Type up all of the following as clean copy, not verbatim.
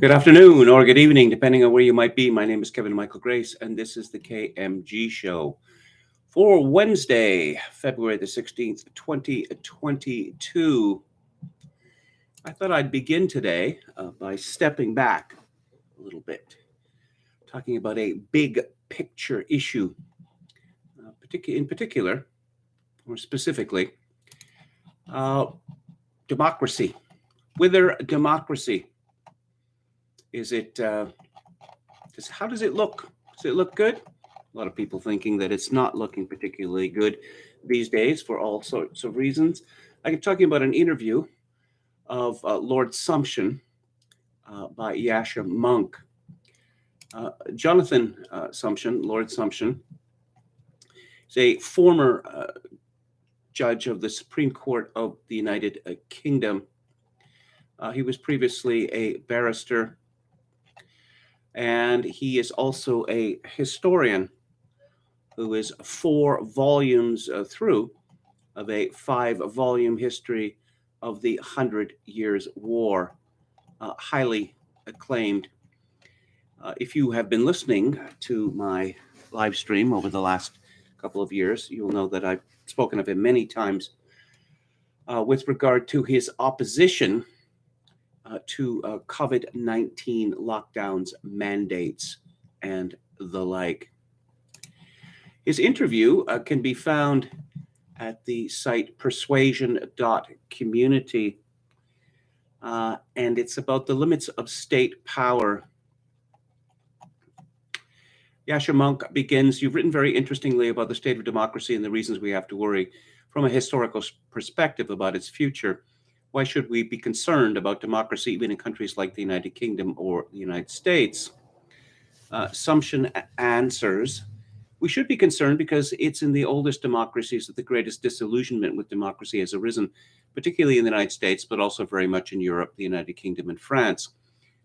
Good afternoon or good evening, depending on where you might be. My name is Kevin Michael Grace, and this is the KMG show for Wednesday, February the 16th, 2022. I thought I'd begin today by stepping back a little bit, talking about a big picture issue, in particular, or specifically, democracy. Whether democracy is it? How does it look? Does it look good? A lot of people thinking that it's not looking particularly good these days for all sorts of reasons. I'm talking about an interview of Lord Sumption by Yasha Monk. Jonathan Sumption, Lord Sumption, is a former judge of the Supreme Court of the United Kingdom. He was previously a barrister, and he is also a historian who is 4 volumes through of a 5-volume history of the 100 Years' War, highly acclaimed. If you have been listening to my live stream over the last couple of years, you'll know that I've spoken of him many times with regard to his opposition to COVID-19 lockdowns, mandates, and the like. His interview can be found at the site persuasion.community, and it's about the limits of state power. Yasha Monk begins, "You've written very interestingly about the state of democracy and the reasons we have to worry from a historical perspective about its future. Why should we be concerned about democracy even in countries like the United Kingdom or the United States?" Sumption answers, "We should be concerned because it's in the oldest democracies that the greatest disillusionment with democracy has arisen, particularly in the United States, but also very much in Europe, the United Kingdom, and France.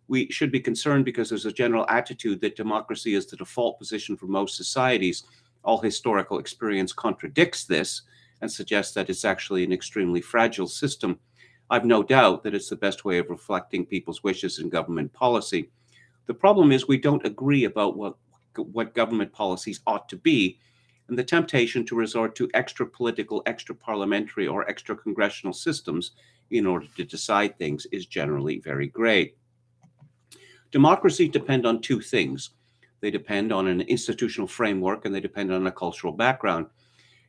We should be concerned because there's a general attitude that democracy is the default position for most societies. All historical experience contradicts this and suggests that it's actually an extremely fragile system. I've no doubt that it's the best way of reflecting people's wishes in government policy. The problem is we don't agree about what government policies ought to be, and the temptation to resort to extra political, extra parliamentary, or extra congressional systems in order to decide things is generally very great. Democracy depend on 2 things. They depend on an institutional framework and they depend on a cultural background.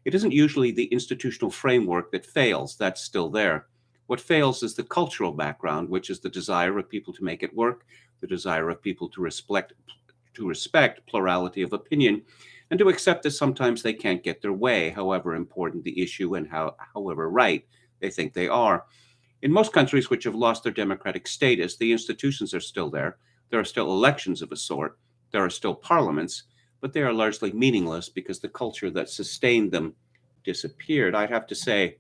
It isn't usually the institutional framework that fails, that's still there. What fails is the cultural background, which is the desire of people to make it work, the desire of people to respect plurality of opinion, and to accept that sometimes they can't get their way, however important the issue and however right they think they are. In most countries which have lost their democratic status, the institutions are still there. There are still elections of a sort. There are still parliaments, but they are largely meaningless because the culture that sustained them disappeared. I'd have to say,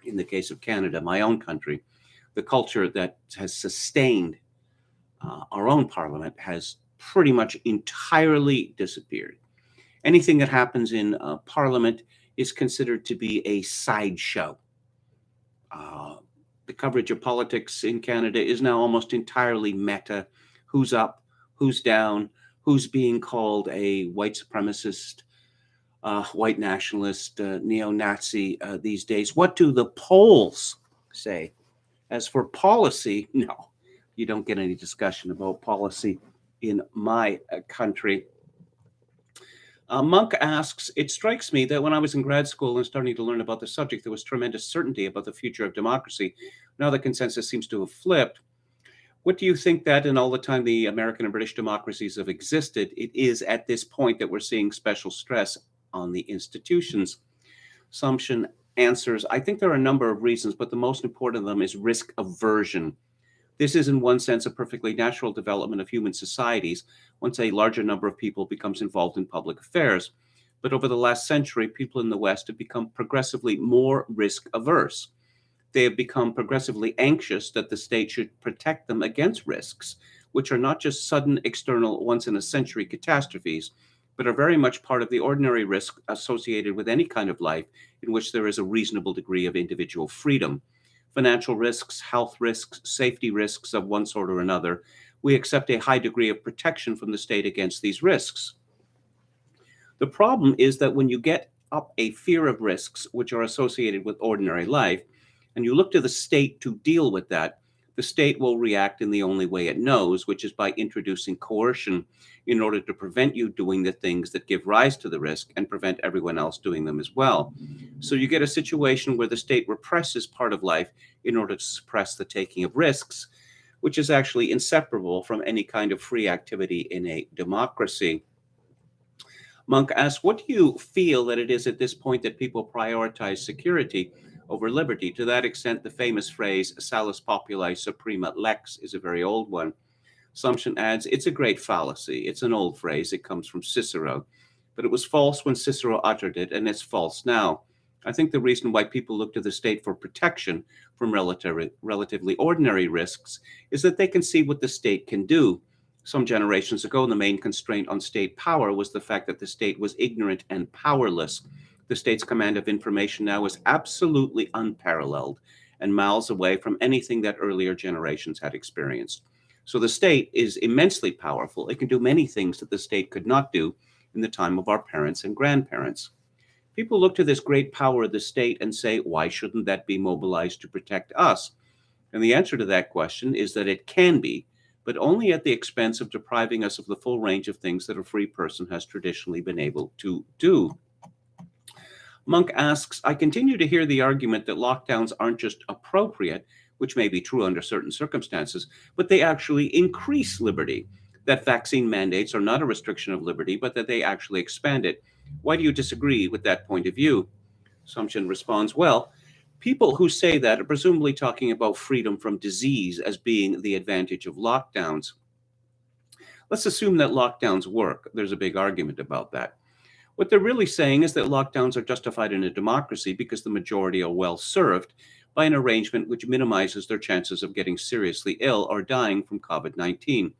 in the case of Canada, my own country, the culture that has sustained our own parliament has pretty much entirely disappeared. Anything that happens in parliament is considered to be a sideshow. The coverage of politics in Canada is now almost entirely meta. Who's up? Who's down? Who's being called a white supremacist, white nationalist, neo-Nazi these days? What do the polls say? As for policy, no, you don't get any discussion about policy in my country. Monk asks, "It strikes me that when I was in grad school and starting to learn about the subject, there was tremendous certainty about the future of democracy. Now the consensus seems to have flipped. What do you think that in all the time the American and British democracies have existed, it is at this point that we're seeing special stress on the institutions?" Sumption answers, "I think there are a number of reasons, but the most important of them is risk aversion. This is in one sense a perfectly natural development of human societies once a larger number of people becomes involved in public affairs. But over the last century, people in the West have become progressively more risk averse. They have become progressively anxious that the state should protect them against risks, which are not just sudden external once-in-a-century catastrophes, but are very much part of the ordinary risk associated with any kind of life in which there is a reasonable degree of individual freedom. financial risks, health risks, safety risks of one sort or another. We accept a high degree of protection from the state against these risks. The problem is that when you get up a fear of risks which are associated with ordinary life, and you look to the state to deal with that, the state will react in the only way it knows, which is by introducing coercion in order to prevent you doing the things that give rise to the risk and prevent everyone else doing them as well. So you get a situation where the state represses part of life in order to suppress the taking of risks, which is actually inseparable from any kind of free activity in a democracy. Monk asks, what do you feel that it is at this point that people prioritize security over liberty? To that extent, the famous phrase, salus populi suprema lex, is a very old one. Sumption adds, it's a great fallacy. It's an old phrase. It comes from Cicero. But it was false when Cicero uttered it, and it's false now. I think the reason why people look to the state for protection from relatively ordinary risks is that they can see what the state can do. Some generations ago, the main constraint on state power was the fact that the state was ignorant and powerless. The state's command of information now is absolutely unparalleled and miles away from anything that earlier generations had experienced. So the state is immensely powerful. It can do many things that the state could not do in the time of our parents and grandparents. People look to this great power of the state and say, why shouldn't that be mobilized to protect us? And the answer to that question is that it can be, but only at the expense of depriving us of the full range of things that a free person has traditionally been able to do. Monk asks, I continue to hear the argument that lockdowns aren't just appropriate, which may be true under certain circumstances, but they actually increase liberty, that vaccine mandates are not a restriction of liberty, but that they actually expand it. Why do you disagree with that point of view? Sumption responds, well, people who say that are presumably talking about freedom from disease as being the advantage of lockdowns. Let's assume that lockdowns work. There's a big argument about that. What they're really saying is that lockdowns are justified in a democracy because the majority are well served by an arrangement which minimizes their chances of getting seriously ill or dying from COVID-19.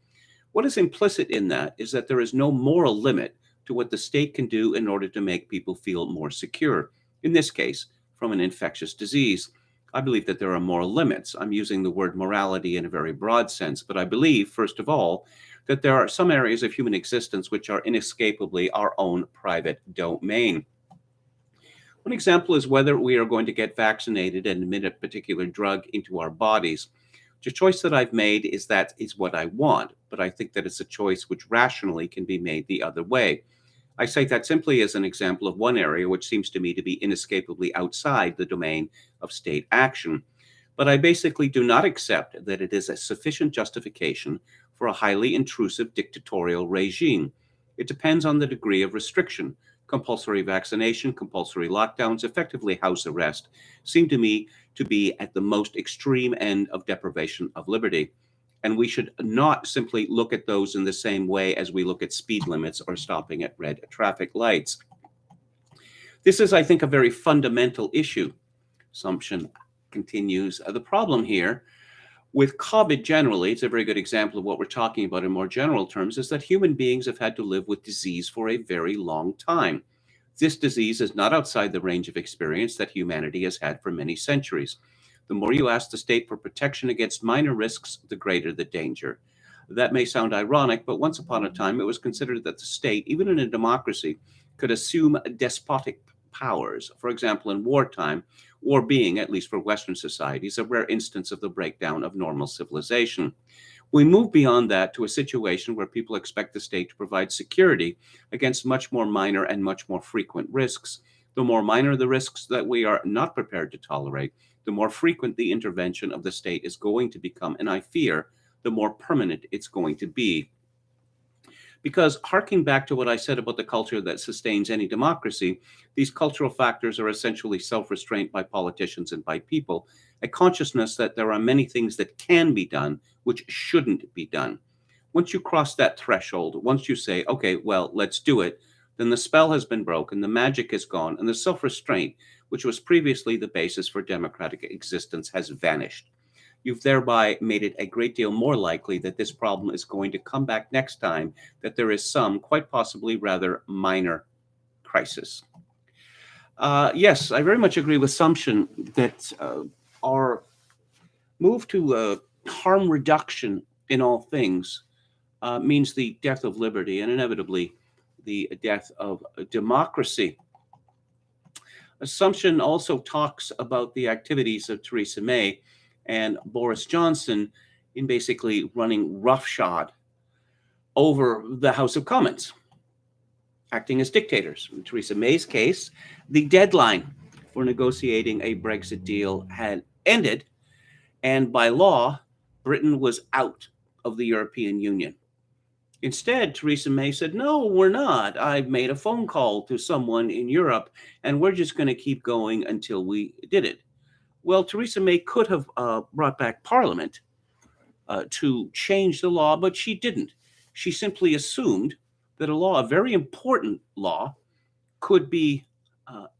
What is implicit in that is that there is no moral limit to what the state can do in order to make people feel more secure. In this case, from an infectious disease. I believe that there are moral limits. I'm using the word morality in a very broad sense, but I believe, first of all, that there are some areas of human existence which are inescapably our own private domain. One example is whether we are going to get vaccinated and admit a particular drug into our bodies. The choice that I've made is that is what I want, but I think that it's a choice which rationally can be made the other way. I cite that simply as an example of one area which seems to me to be inescapably outside the domain of state action. But I basically do not accept that it is a sufficient justification for a highly intrusive dictatorial regime. It depends on the degree of restriction. Compulsory vaccination, compulsory lockdowns, effectively house arrest seem to me to be at the most extreme end of deprivation of liberty. And we should not simply look at those in the same way as we look at speed limits or stopping at red traffic lights. This is, I think, a very fundamental issue. Sumption continues. The problem here with COVID generally, it's a very good example of what we're talking about in more general terms, is that human beings have had to live with disease for a very long time. This disease is not outside the range of experience that humanity has had for many centuries. The more you ask the state for protection against minor risks, the greater the danger. That may sound ironic, but once upon a time, it was considered that the state, even in a democracy, could assume despotic powers. For example, in wartime, war being, at least for Western societies, a rare instance of the breakdown of normal civilization. We move beyond that to a situation where people expect the state to provide security against much more minor and much more frequent risks. The more minor the risks that we are not prepared to tolerate, the more frequent the intervention of the state is going to become, and I fear the more permanent it's going to be. Because harking back to what I said about the culture that sustains any democracy, these cultural factors are essentially self-restraint by politicians and by people, a consciousness that there are many things that can be done which shouldn't be done. Once you cross that threshold, once you say, okay, well, let's do it, then the spell has been broken, the magic is gone, and the self-restraint, which was previously the basis for democratic existence, has vanished. You've thereby made it a great deal more likely that this problem is going to come back next time, that there is some, quite possibly rather minor, crisis. Yes, I very much agree with Sumption that our Move to harm reduction in all things means the death of liberty and inevitably the death of democracy. Assumption also talks about the activities of Theresa May and Boris Johnson in basically running roughshod over the House of Commons, acting as dictators. In Theresa May's case, the deadline for negotiating a Brexit deal had ended, and by law, Britain was out of the European Union. Instead, Theresa May said, no, we're not. I've made a phone call to someone in Europe, and we're just going to keep going until we did it. Well, Theresa May could have brought back Parliament to change the law, but she didn't. She simply assumed that a law, a very important law, could be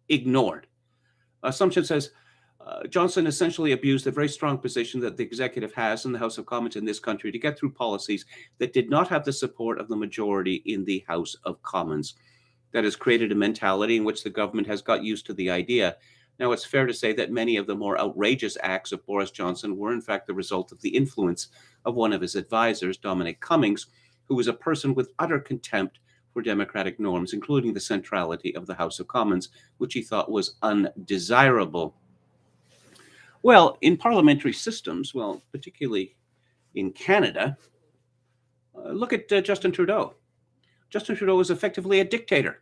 ignored. Assumption says, Johnson essentially abused the very strong position that the executive has in the House of Commons in this country to get through policies that did not have the support of the majority in the House of Commons. That has created a mentality in which the government has got used to the idea. Now, it's fair to say that many of the more outrageous acts of Boris Johnson were, in fact, the result of the influence of one of his advisors, Dominic Cummings, who was a person with utter contempt for democratic norms, including the centrality of the House of Commons, which he thought was undesirable. Well, in parliamentary systems, well, particularly in Canada, look at Justin Trudeau. Justin Trudeau is effectively a dictator.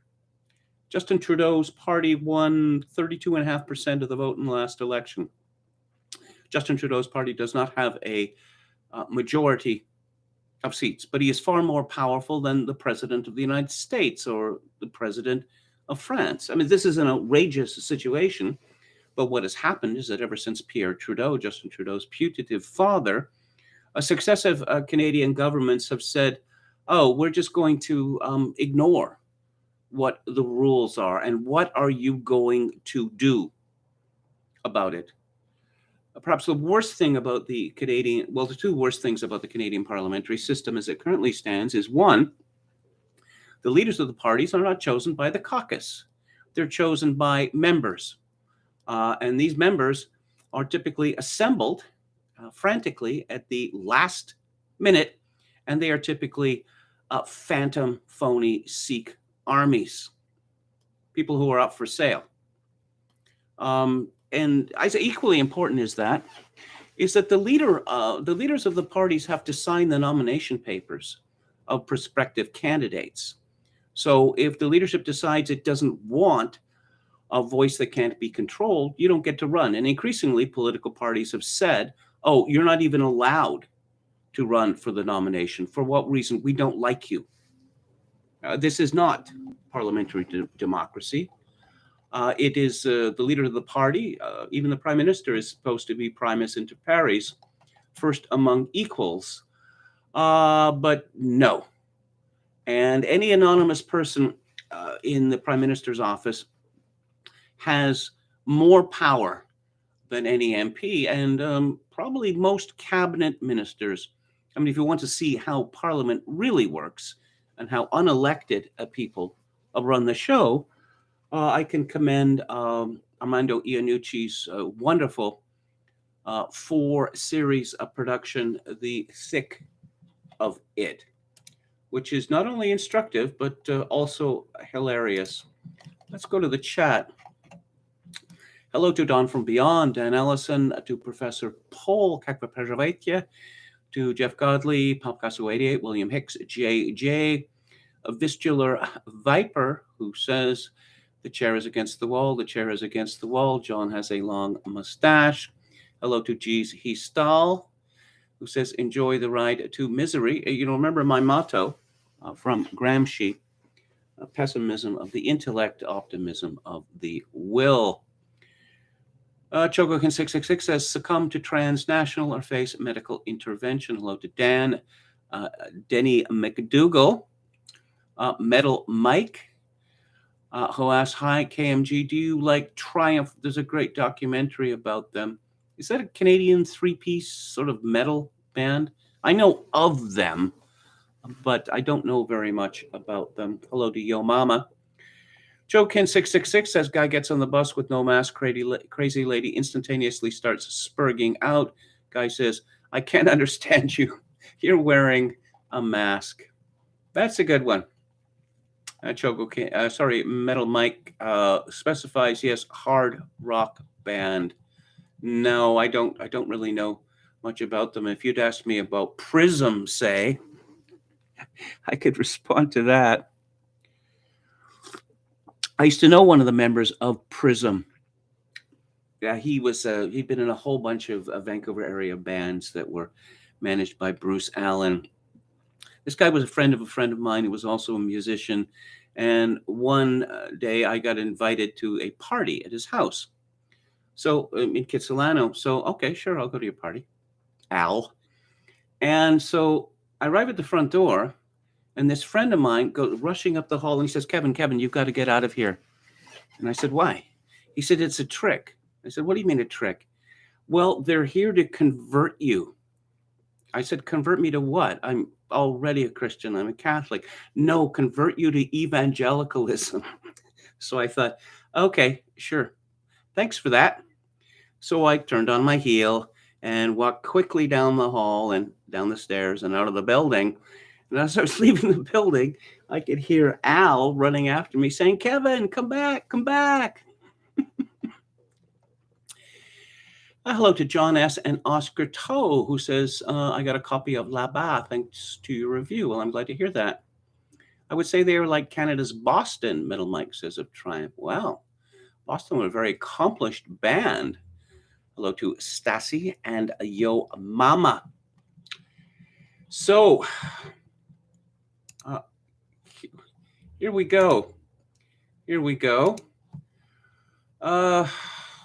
Justin Trudeau's party won 32.5% of the vote in the last election. Justin Trudeau's party does not have a majority of seats, but he is far more powerful than the president of the United States or the president of France. I mean, this is an outrageous situation. But what has happened is that ever since Pierre Trudeau, Justin Trudeau's putative father, successive Canadian governments have said, oh, we're just going to ignore what the rules are. And what are you going to do about it? Perhaps the worst thing about the Canadian, well, the two worst things about the Canadian parliamentary system as it currently stands is, one, the leaders of the parties are not chosen by the caucus. They're chosen by members. And these members are typically assembled frantically at the last minute, and they are typically phantom, phony Sikh armies, people who are up for sale. And I say equally important is that the leaders of the parties have to sign the nomination papers of prospective candidates. So if the leadership decides it doesn't want a voice that can't be controlled, you don't get to run. And increasingly, political parties have said, oh, you're not even allowed to run for the nomination. For what reason? We don't like you. This is not parliamentary democracy. It is the leader of the party, even the prime minister is supposed to be primus inter pares, first among equals. But no. And any anonymous person in the prime minister's office has more power than any MP and probably most cabinet ministers. I mean, if you want to see how Parliament really works and how unelected people run the show, I can commend Armando Iannucci's wonderful 4-series production, The Thick of It, which is not only instructive, but also hilarious. Let's go to the chat. Hello to Don from Beyond, Dan Ellison, to Professor Paul Kakvaperjavetya, to Jeff Godley, Palpcasu88, William Hicks, JJ, a Vistular Viper, who says, the chair is against the wall, the chair is against the wall. John has a long mustache. Hello to G's Histal, who says, enjoy the ride to misery. Remember my motto from Gramsci, pessimism of the intellect, optimism of the will. Chogokin 666 says, succumb to transnational or face medical intervention. Hello to Dan. Denny McDougall. Metal Mike, who asks, hi, KMG, do you like Triumph? There's a great documentary about them. Is that a Canadian 3-piece sort of metal band? I know of them, but I don't know very much about them. Hello to Yo Mama. Joe Ken 666 says, guy gets on the bus with no mask, crazy lady instantaneously starts spurging out. Guy says, I can't understand you. You're wearing a mask. That's a good one. Metal Mike specifies, yes, hard rock band. No, I don't really know much about them. If you'd asked me about Prism, say, I could respond to that. I used to know one of the members of Prism. Yeah, he'd been in a whole bunch of Vancouver area bands that were managed by Bruce Allen. This guy was a friend of mine who was also a musician. And one day I got invited to a party at his house. So in Kitsilano. So, okay, sure, I'll go to your party, Al. And so I arrive at the front door, and this friend of mine goes rushing up the hall, and he says, Kevin, you've got to get out of here. And I said, why? He said, it's a trick. I said, what do you mean a trick? Well, they're here to convert you. I said, convert me to what? I'm already a Christian. I'm a Catholic. No, convert you to evangelicalism. So I thought, okay, sure. Thanks for that. So I turned on my heel and walked quickly down the hall and down the stairs and out of the building. And as I was leaving the building, I could hear Al running after me saying, Kevin, come back, come back. Hello to John S. and Oscar Toe, who says, I got a copy of La Ba thanks to your review. Well, I'm glad to hear that. I would say they are like Canada's Boston, Metal Mike says of Triumph. Wow. Boston were a very accomplished band. Hello to Stassi and Yo Mama. So, here we go. Here we go. What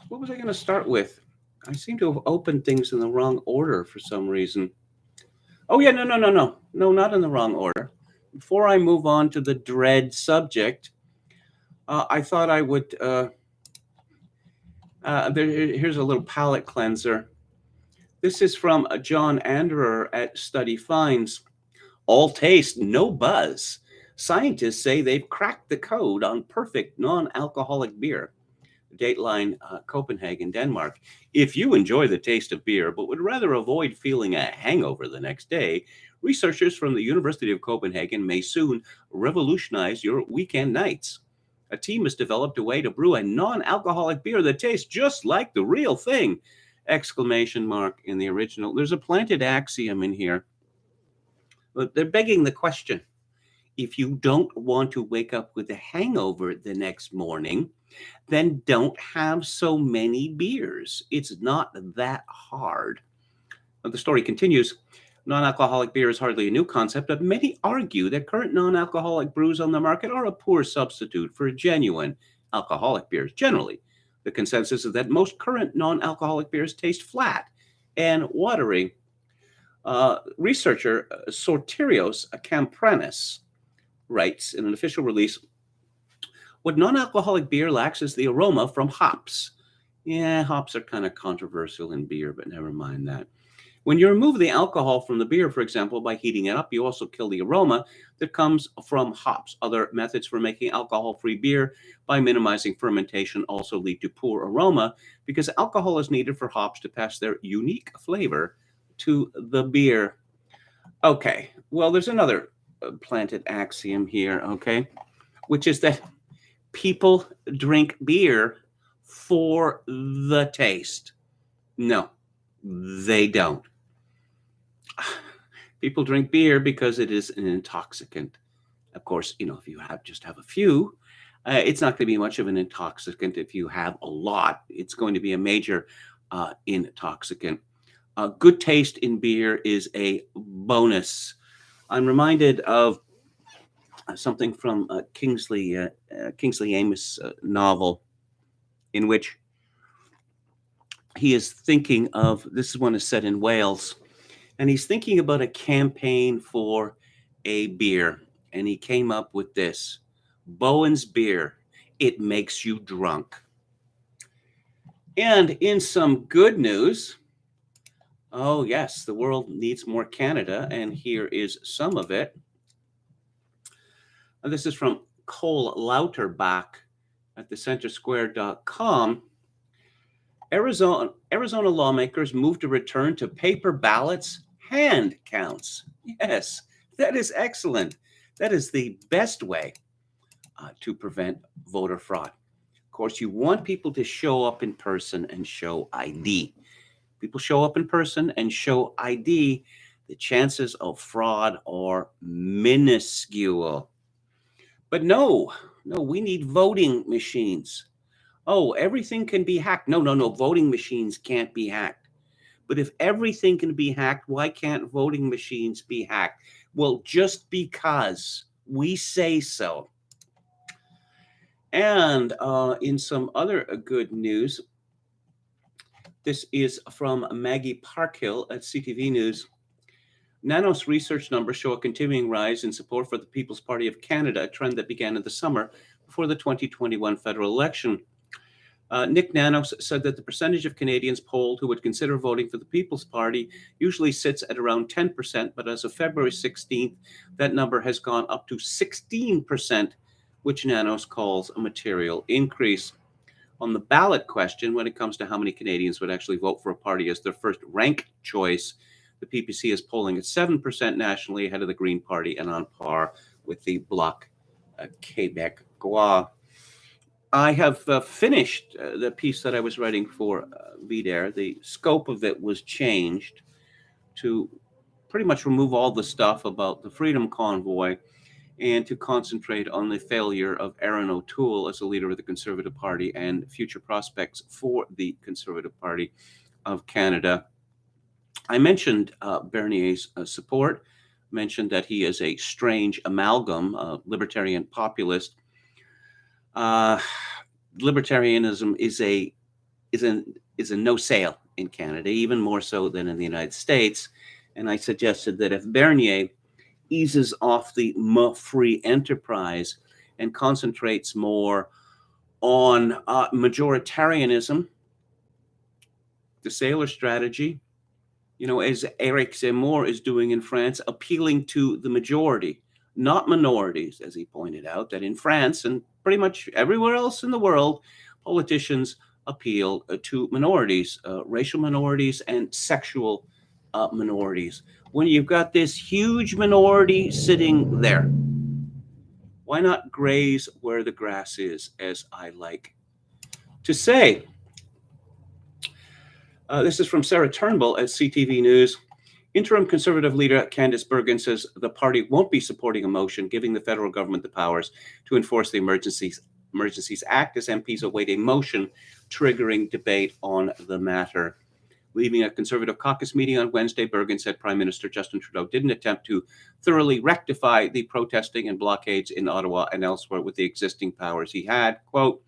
was I going to start with? I seem to have opened things in the wrong order for some reason. Oh, yeah, no, not in the wrong order. Before I move on to the dread subject, I thought I would, here's a little palate cleanser. This is from John Anderer at Study Finds. All taste, no buzz. Scientists say they've cracked the code on perfect non-alcoholic beer. Dateline Copenhagen, Denmark. If you enjoy the taste of beer but would rather avoid feeling a hangover the next day, researchers from the University of Copenhagen may soon revolutionize your weekend nights. A team has developed a way to brew a non-alcoholic beer that tastes just like the real thing! Exclamation mark in the original. There's a planted axiom in here. But they're begging the question. If you don't want to wake up with a hangover the next morning, then don't have so many beers. It's not that hard. The story continues. Non-alcoholic beer is hardly a new concept, but many argue that current non-alcoholic brews on the market are a poor substitute for genuine alcoholic beers. Generally, the consensus is that most current non-alcoholic beers taste flat and watery. Researcher Sorterios Kampranis writes in an official release, what non-alcoholic beer lacks is the aroma from hops. Yeah, hops are kind of controversial in beer, but never mind that. When you remove the alcohol from the beer, for example, by heating it up, you also kill the aroma that comes from hops. Other methods for making alcohol-free beer by minimizing fermentation also lead to poor aroma because alcohol is needed for hops to pass their unique flavor to the beer. Okay, well, there's another planted axiom here, okay, which is that people drink beer for the taste. No, they don't. People drink beer because it is an intoxicant. Of course, if you just have a few, it's not going to be much of an intoxicant. If you have a lot, it's going to be a major intoxicant. Good taste in beer is a bonus. I'm reminded of something from Kingsley Amis' novel, in which he is thinking of, this one is set in Wales, and he's thinking about a campaign for a beer, and he came up with this: Bowen's beer, it makes you drunk. And in some good news, oh yes, the world needs more Canada, and here is some of it. This is from Cole Lauterbach at thecentersquare.com. Arizona lawmakers move to return to paper ballots, hand counts. Yes, that is excellent. That is the best way to prevent voter fraud. Of course, you want people to show up in person and show ID. People show up in person and show ID, the chances of fraud are minuscule. But no, we need voting machines. Oh, everything can be hacked. No. Voting machines can't be hacked. But if everything can be hacked, why can't voting machines be hacked? Well, just because we say so. And in some other good news, this is from Maggie Parkhill at CTV News. Nanos research numbers show a continuing rise in support for the People's Party of Canada, a trend that began in the summer before the 2021 federal election. Nick Nanos said that the percentage of Canadians polled who would consider voting for the People's Party usually sits at around 10%, but as of February 16th, that number has gone up to 16%, which Nanos calls a material increase. On the ballot question, when it comes to how many Canadians would actually vote for a party as their first rank choice, the PPC is polling at 7% nationally, ahead of the Green Party and on par with the Bloc Québécois. I have finished the piece that I was writing for VDARE. The scope of it was changed to pretty much remove all the stuff about the Freedom Convoy and to concentrate on the failure of Aaron O'Toole as a leader of the Conservative Party and future prospects for the Conservative Party of Canada. I mentioned Bernier's support, mentioned that he is a strange amalgam, libertarian populist. Libertarianism is a no sale in Canada, even more so than in the United States. And I suggested that if Bernier eases off the free enterprise and concentrates more on majoritarianism, the Sailor strategy, as Eric Zemmour is doing in France, appealing to the majority, not minorities, as he pointed out, that in France and pretty much everywhere else in the world, politicians appeal to minorities, racial minorities and sexual minorities. When you've got this huge minority sitting there, why not graze where the grass is, as I like to say? This is from Sarah Turnbull at CTV News. Interim Conservative leader Candice Bergen says the party won't be supporting a motion giving the federal government the powers to enforce the Emergencies Act as MPs await a motion triggering debate on the matter. Leaving a Conservative caucus meeting on Wednesday, Bergen said Prime Minister Justin Trudeau didn't attempt to thoroughly rectify the protesting and blockades in Ottawa and elsewhere with the existing powers he had. Quote,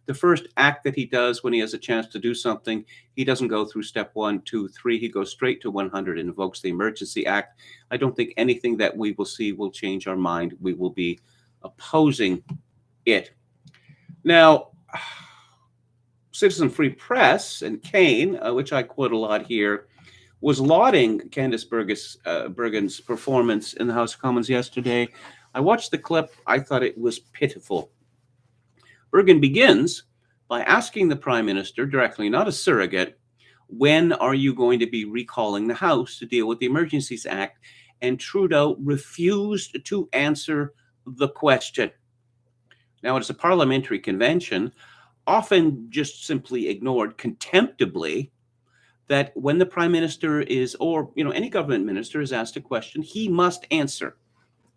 the first act that he does when he has a chance to do something, he doesn't go through step 1, 2, 3. He goes straight to 100 and invokes the Emergency Act. I don't think anything that we will see will change our mind. We will be opposing it. Now, Citizen Free Press and Kane, which I quote a lot here, was lauding Candice Bergen's performance in the House of Commons yesterday. I watched the clip. I thought it was pitiful. Bergen begins by asking the Prime Minister directly, not a surrogate, when are you going to be recalling the House to deal with the Emergencies Act? And Trudeau refused to answer the question. Now, it is a parliamentary convention, often just simply ignored contemptibly, that when the Prime Minister is, or any government minister is asked a question, he must answer.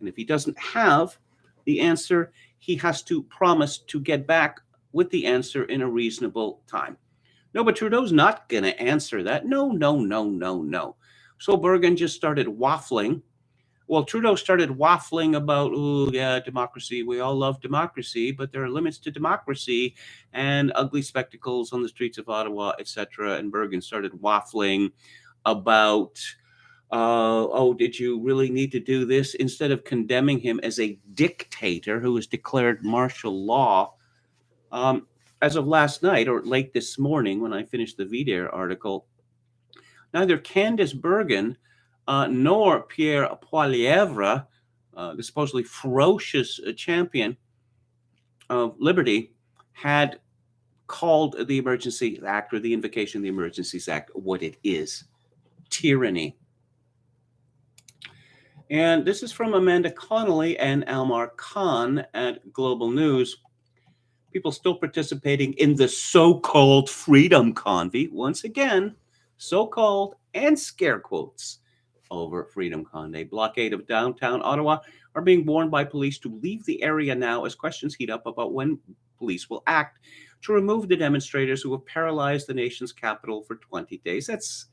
And if he doesn't have the answer, he has to promise to get back with the answer in a reasonable time. No, but Trudeau's not going to answer that. No. So Bergen just started waffling. Well, Trudeau started waffling about, democracy. We all love democracy, but there are limits to democracy and ugly spectacles on the streets of Ottawa, etc. And Bergen started waffling about, did you really need to do this? Instead of condemning him as a dictator who has declared martial law. As of last night or late this morning, when I finished the VDARE article, neither Candice Bergen nor Pierre Poilievre, the supposedly ferocious champion of liberty, had called the Emergency Act, or the Invocation of the Emergencies Act, what it is: tyranny. And this is from Amanda Connolly and Almar Khan at Global News. People still participating in the so-called Freedom Convoy, once again, so-called and scare quotes, over Freedom Convoy. Blockade of downtown Ottawa are being warned by police to leave the area now as questions heat up about when police will act to remove the demonstrators who have paralyzed the nation's capital for 20 days. That's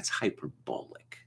hyperbolic.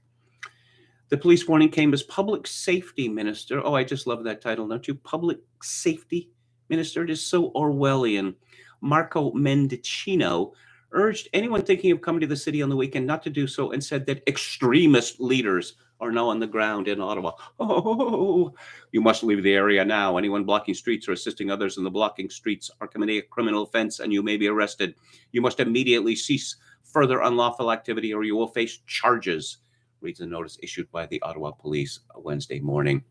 The police warning came as Public Safety Minister. Oh, I just love that title, don't you? Public Safety Minister. It is so Orwellian. Marco Mendicino urged anyone thinking of coming to the city on the weekend not to do so, and said that extremist leaders are now on the ground in Ottawa. Oh, you must leave the area now. Anyone blocking streets or assisting others in the blocking streets are committing a criminal offense, and you may be arrested. You must immediately cease further unlawful activity, or you will face charges, reads a notice issued by the Ottawa Police Wednesday morning.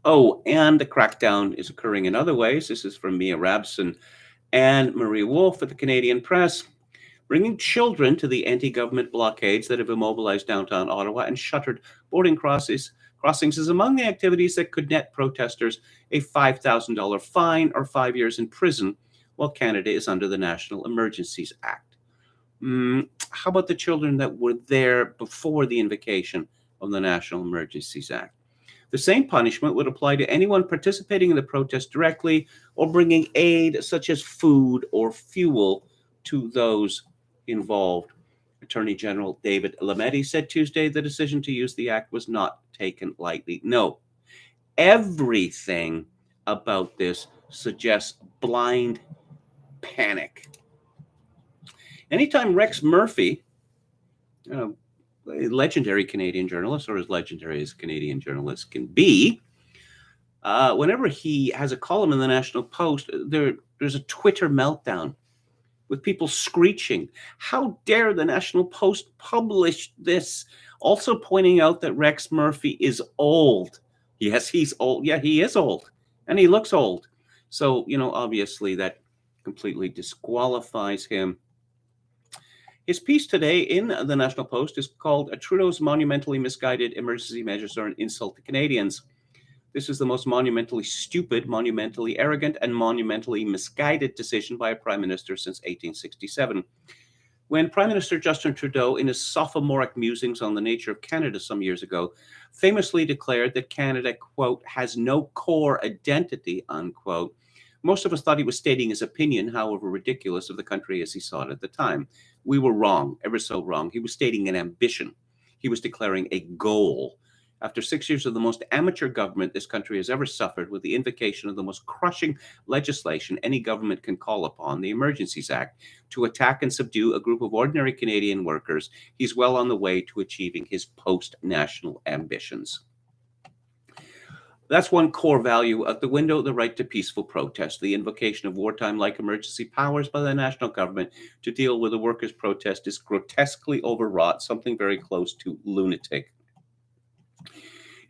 Oh, and the crackdown is occurring in other ways. This is from Mia Rabson and Marie Wolfe at the Canadian Press. Bringing children to the anti-government blockades that have immobilized downtown Ottawa and shuttered boarding crossings is among the activities that could net protesters a $5,000 fine or 5 years in prison, while Canada is under the National Emergencies Act. How about the children that were there before the invocation of the National Emergencies Act? The same punishment would apply to anyone participating in the protest directly or bringing aid such as food or fuel to those involved. Attorney General David Lametti said Tuesday the decision to use the act was not taken lightly. No, everything about this suggests blind panic. Anytime Rex Murphy, a legendary Canadian journalist, or as legendary as Canadian journalists can be, whenever he has a column in the National Post, there's a Twitter meltdown with people screeching, "How dare the National Post publish this?" Also pointing out that Rex Murphy is old. Yes, he's old. Yeah, he is old. And he looks old. So, obviously that completely disqualifies him. His piece today in the National Post is called "Trudeau's Monumentally Misguided Emergency Measures Are an Insult to Canadians." This is the most monumentally stupid, monumentally arrogant, and monumentally misguided decision by a prime minister since 1867. When Prime Minister Justin Trudeau, in his sophomoric musings on the nature of Canada some years ago, famously declared that Canada, quote, "has no core identity," unquote, most of us thought he was stating his opinion, however ridiculous, of the country as he saw it at the time. We were wrong, ever so wrong. He was stating an ambition. He was declaring a goal. After 6 years of the most amateur government this country has ever suffered, with the invocation of the most crushing legislation any government can call upon, the Emergencies Act, to attack and subdue a group of ordinary Canadian workers, he's well on the way to achieving his post-national ambitions. That's one core value out the window: the right to peaceful protest, the invocation of wartime-like emergency powers by the national government to deal with a workers' protest is grotesquely overwrought, something very close to lunatic.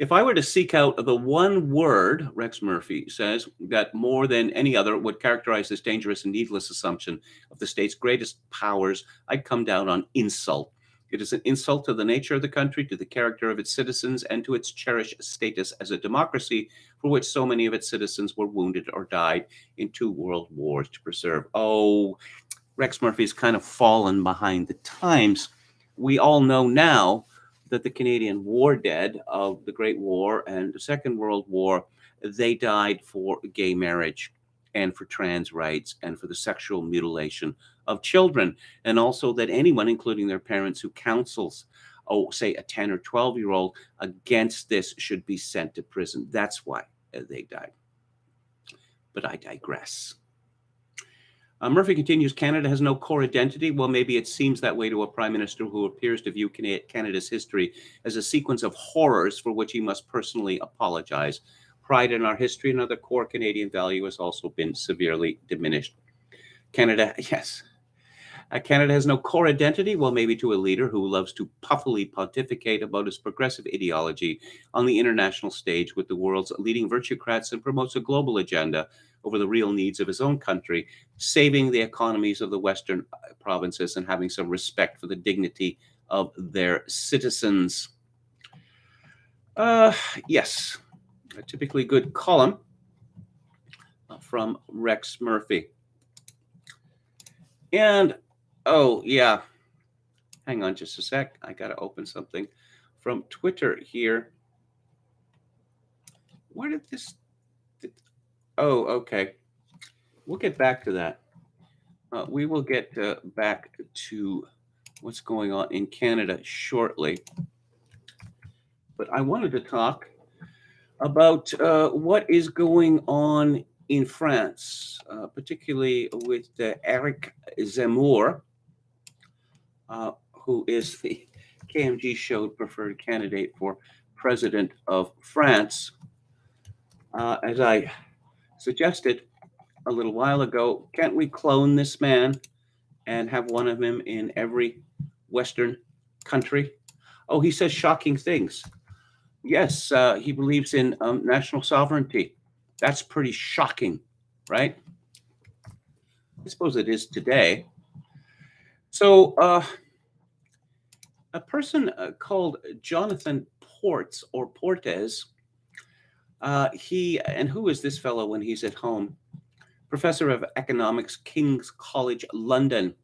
If I were to seek out the one word, Rex Murphy says, that more than any other would characterize this dangerous and needless assumption of the state's greatest powers, I'd come down on insult. It is an insult to the nature of the country, to the character of its citizens, and to its cherished status as a democracy for which so many of its citizens were wounded or died in 2 world wars to preserve. Oh, Rex Murphy's kind of fallen behind the times. We all know now that the Canadian war dead of the Great War and the Second World War, they died for gay marriage and for trans rights and for the sexual mutilation of children. And also that anyone, including their parents, who counsels, say a 10 or 12-year-old against this should be sent to prison. That's why they died. But I digress. Murphy continues, Canada has no core identity. Well, maybe it seems that way to a prime minister who appears to view Canada's history as a sequence of horrors for which he must personally apologize. Pride in our history, another core Canadian value, has also been severely diminished. Canada, yes. Canada has no core identity. Well, maybe to a leader who loves to puffily pontificate about his progressive ideology on the international stage with the world's leading virtuecrats and promotes a global agenda over the real needs of his own country, saving the economies of the Western provinces and having some respect for the dignity of their citizens. Yes, a typically good column from Rex Murphy. And, oh, yeah, hang on just a sec. I got to open something from Twitter here. Where did this? Oh, okay. We'll get back to that. We will get back to what's going on in Canada shortly. But I wanted to talk about what is going on in France, particularly with Eric Zemmour, who is the KMG showed preferred candidate for president of France. As I suggested a little while ago, can't we clone this man and have one of him in every Western country? Oh, he says shocking things. Yes, he believes in national sovereignty. That's pretty shocking, right? I suppose it is today. So a person called Jonathan Portes, who is this fellow when he's at home? Professor of Economics, King's College London,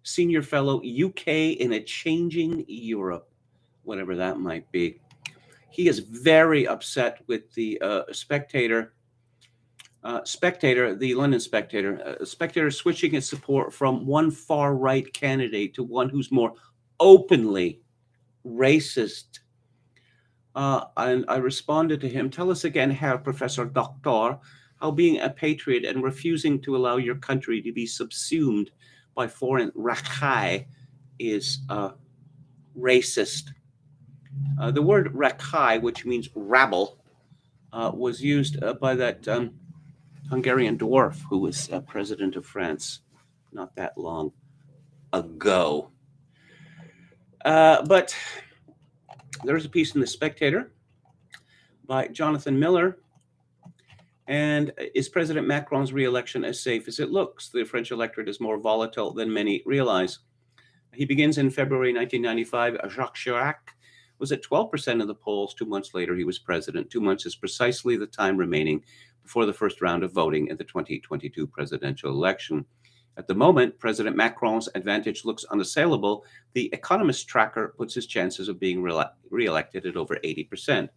Senior Fellow, UK in a Changing Europe, whatever that might be. He is very upset with the Spectator, the London Spectator switching its support from one far-right candidate to one who's more openly racist. And I responded to him, tell us again, Herr Professor Doctor, how being a patriot and refusing to allow your country to be subsumed by foreign rakai is racist. The word rakai, which means rabble, was used by that Hungarian dwarf who was president of France not that long ago. But there's a piece in The Spectator by Jonathan Miller. And is President Macron's re-election as safe as it looks? The French electorate is more volatile than many realize. He begins in February 1995. Jacques Chirac was at 12% of the polls. 2 months later, he was president. 2 months is precisely the time remaining before the first round of voting in the 2022 presidential election. At the moment, President Macron's advantage looks unassailable. The Economist tracker puts his chances of being re-elected at over 80%.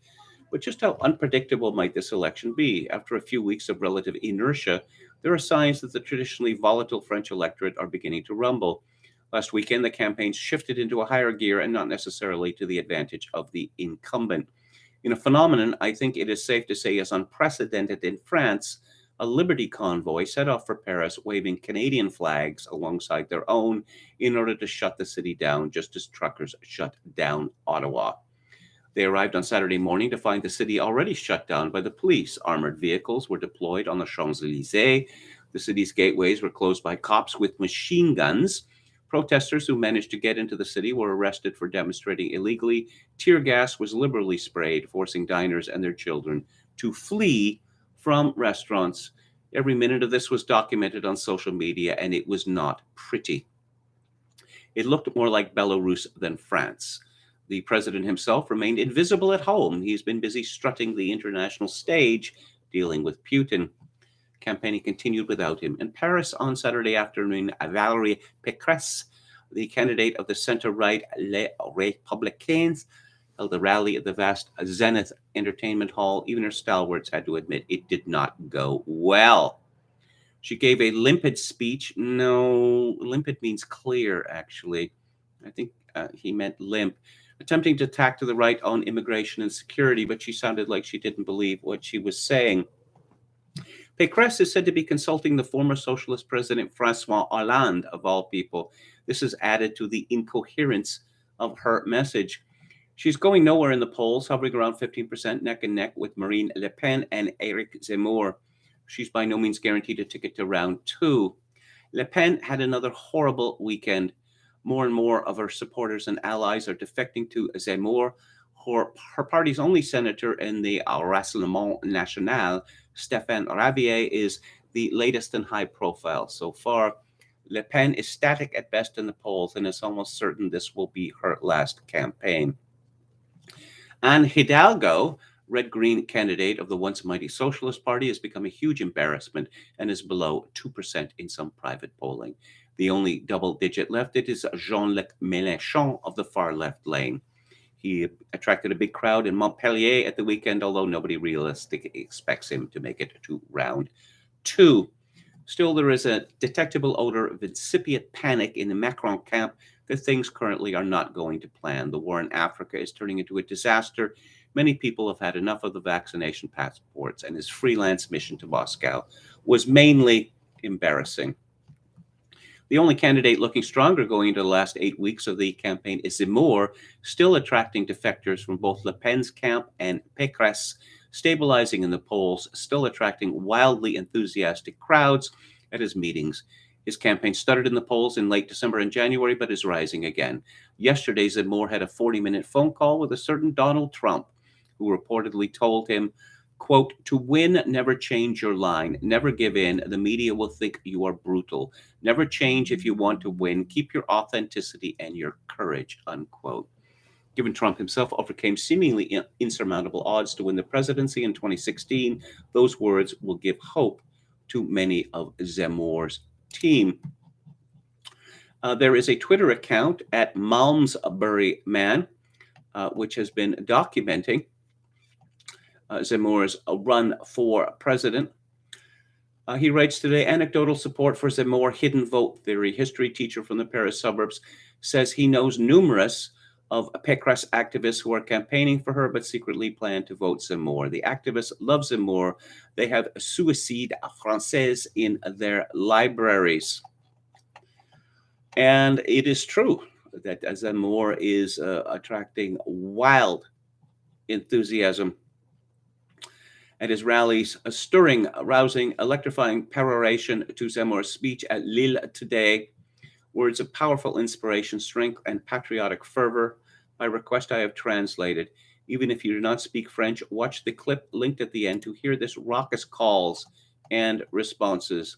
But just how unpredictable might this election be? After a few weeks of relative inertia, there are signs that the traditionally volatile French electorate are beginning to rumble. Last weekend, the campaign shifted into a higher gear and not necessarily to the advantage of the incumbent. In a phenomenon I think it is safe to say is unprecedented in France, a Liberty convoy set off for Paris waving Canadian flags alongside their own in order to shut the city down, just as truckers shut down Ottawa. They arrived on Saturday morning to find the city already shut down by the police. Armored vehicles were deployed on the Champs-Élysées. The city's gateways were closed by cops with machine guns. Protesters who managed to get into the city were arrested for demonstrating illegally. Tear gas was liberally sprayed, forcing diners and their children to flee from restaurants. Every minute of this was documented on social media, and it was not pretty. It looked more like Belarus than France. The president himself remained invisible at home. He's been busy strutting the international stage, dealing with Putin. Campaigning continued without him. In Paris on Saturday afternoon, Valérie Pécresse, the candidate of the center-right Les Républicains, held a rally at the vast Zenith Entertainment Hall. Even her stalwarts had to admit it did not go well. She gave a limpid speech. No, limpid means clear, actually. I think he meant limp. Attempting to tack to the right on immigration and security, but she sounded like she didn't believe what she was saying. Pécresse is said to be consulting the former socialist president François Hollande, of all people. This has added to the incoherence of her message. She's going nowhere in the polls, hovering around 15%, neck and neck with Marine Le Pen and Eric Zemmour. She's by no means guaranteed a ticket to round two. Le Pen had another horrible weekend. More and more of her supporters and allies are defecting to Zemmour, Her party's only senator in the Rassemblement National, Stéphane Ravier, is the latest and high profile so far. Le Pen is static at best in the polls, and it's almost certain this will be her last campaign. Anne Hidalgo, red-green candidate of the once mighty Socialist Party, has become a huge embarrassment and is below 2% in some private polling. The only double-digit left it is Jean-Luc Mélenchon of the far-left lane. He attracted a big crowd in Montpellier at the weekend, although nobody realistically expects him to make it to round two. Still, there is a detectable odor of incipient panic in the Macron camp that things currently are not going to plan. The war in Africa is turning into a disaster. Many people have had enough of the vaccination passports, and his freelance mission to Moscow was mainly embarrassing. The only candidate looking stronger going into the last 8 weeks of the campaign is Zemmour, still attracting defectors from both Le Pen's camp and Pécresse, stabilizing in the polls, still attracting wildly enthusiastic crowds at his meetings. His campaign stuttered in the polls in late December and January, but is rising again. Yesterday, Zemmour had a 40-minute phone call with a certain Donald Trump, who reportedly told him, quote, "To win, never change your line. Never give in. The media will think you are brutal. Never change if you want to win. Keep your authenticity and your courage," unquote. Given Trump himself overcame seemingly insurmountable odds to win the presidency in 2016, those words will give hope to many of Zemmour's team. There is a Twitter account at Malmesbury Man, which has been documenting Zemmour's run for president. He writes today, anecdotal support for Zemmour, hidden vote theory. History teacher from the Paris suburbs says he knows numerous of Pécresse activists who are campaigning for her but secretly plan to vote Zemmour. The activists love Zemmour. They have Suicide Française in their libraries. And it is true that Zemmour is attracting wild enthusiasm at his rallies, a stirring, rousing, electrifying peroration to Zemmour's speech at Lille today. Words of powerful inspiration, strength, and patriotic fervor. By request, I have translated. Even if you do not speak French, watch the clip linked at the end to hear this raucous calls and responses.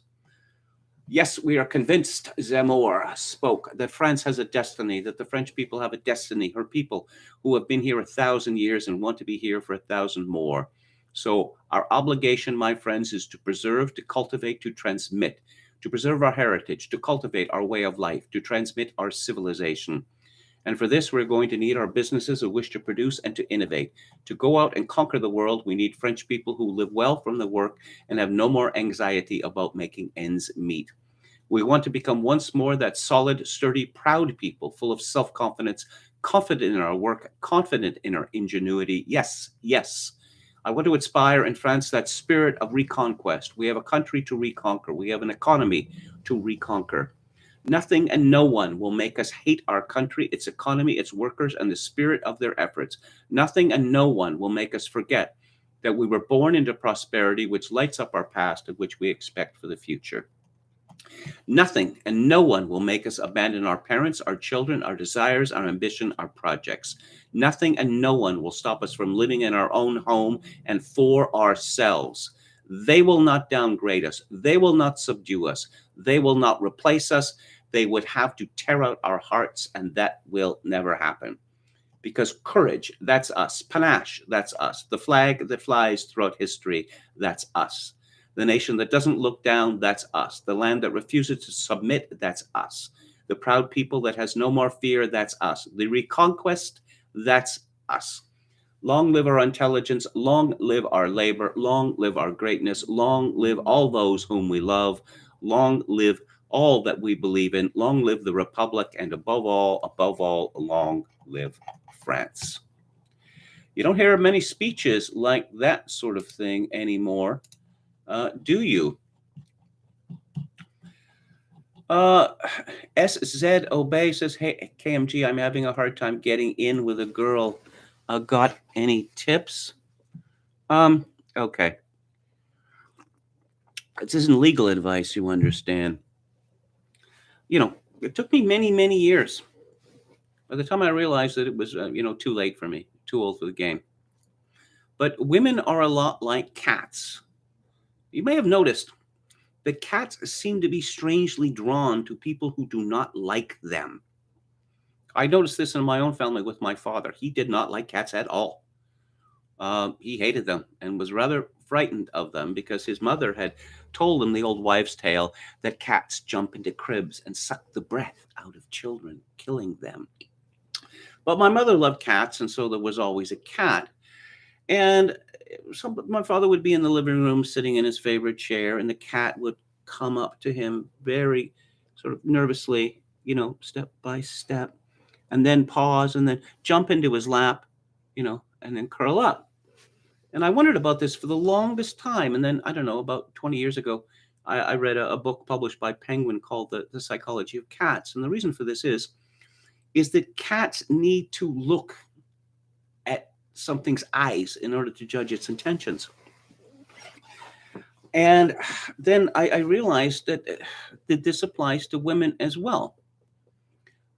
Yes, we are convinced, Zemmour spoke, that France has a destiny, that the French people have a destiny, her people who have been here 1,000 years and want to be here for 1,000 more. So our obligation, my friends, is to preserve, to cultivate, to transmit, to preserve our heritage, to cultivate our way of life, to transmit our civilization. And for this, we're going to need our businesses who wish to produce and to innovate. To go out and conquer the world, we need French people who live well from the work and have no more anxiety about making ends meet. We want to become once more that solid, sturdy, proud people, full of self-confidence, confident in our work, confident in our ingenuity. Yes, yes. I want to inspire in France that spirit of reconquest. We have a country to reconquer. We have an economy to reconquer. Nothing and no one will make us hate our country, its economy, its workers, and the spirit of their efforts. Nothing and no one will make us forget that we were born into prosperity, which lights up our past and which we expect for the future. Nothing and no one will make us abandon our parents, our children, our desires, our ambition, our projects. Nothing and no one will stop us from living in our own home and for ourselves. They will not downgrade us. They will not subdue us. They will not replace us. They would have to tear out our hearts, and that will never happen. Because courage, that's us. Panache, that's us. The flag that flies throughout history, that's us. The nation that doesn't look down, that's us. The land that refuses to submit, that's us. The proud people that has no more fear, that's us. The reconquest, that's us. Long live our intelligence, long live our labor, long live our greatness, long live all those whom we love, long live all that we believe in, long live the Republic, and above all, long live France. You don't hear many speeches like that sort of thing anymore. Do you? SZ Obey says, hey, KMG, I'm having a hard time getting in with a girl. Got any tips? Okay. This isn't legal advice, you understand. You know, it took me many, many years. By the time I realized that it was, too late for me. too old for the game. But women are a lot like cats. You may have noticed that cats seem to be strangely drawn to people who do not like them. I noticed this in my own family with my father. He did not like cats at all. He hated them and was rather frightened of them because his mother had told him the old wives' tale that cats jump into cribs and suck the breath out of children, killing them. But my mother loved cats, and so there was always a cat. And my father would be in the living room sitting in his favorite chair, and the cat would come up to him very sort of nervously, step by step, and then pause and then jump into his lap, and then curl up. And I wondered about this for the longest time. And then, I don't know, about 20 years ago, I read a book published by Penguin called The Psychology of Cats. And the reason for this is that cats need to look at something's eyes in order to judge its intentions. And then I realized that this applies to women as well.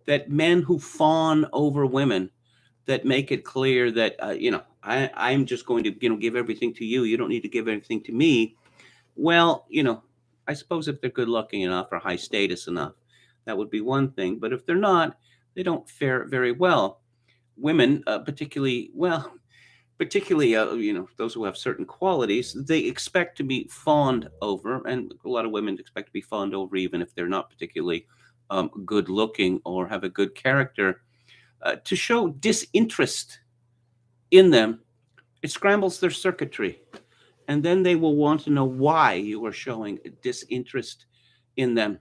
That men who fawn over women, that make it clear that, I'm just going to, give everything to you. You don't need to give everything to me. Well, I suppose if they're good looking enough or high status enough, that would be one thing. But if they're not, they don't fare very well. Women, particularly, those who have certain qualities, they expect to be fawned over. And a lot of women expect to be fawned over even if they're not particularly good looking or have a good character. To show disinterest in them, it scrambles their circuitry. And then they will want to know why you are showing disinterest in them.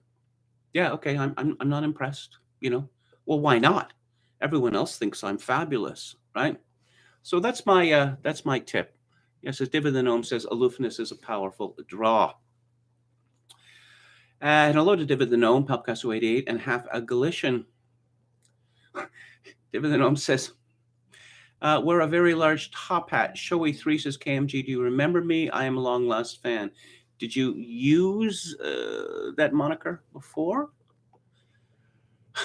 Yeah, okay, I'm not impressed, Well, why not? Everyone else thinks I'm fabulous, right? So that's my tip. Yes, as David the Gnome says, aloofness is a powerful draw. And hello to David the Gnome, Palpcasso 88, and half a Galician. David the Gnome says, wear a very large top hat. Showy 3 says, KMG, do you remember me? I am a long lost fan. Did you use that moniker before?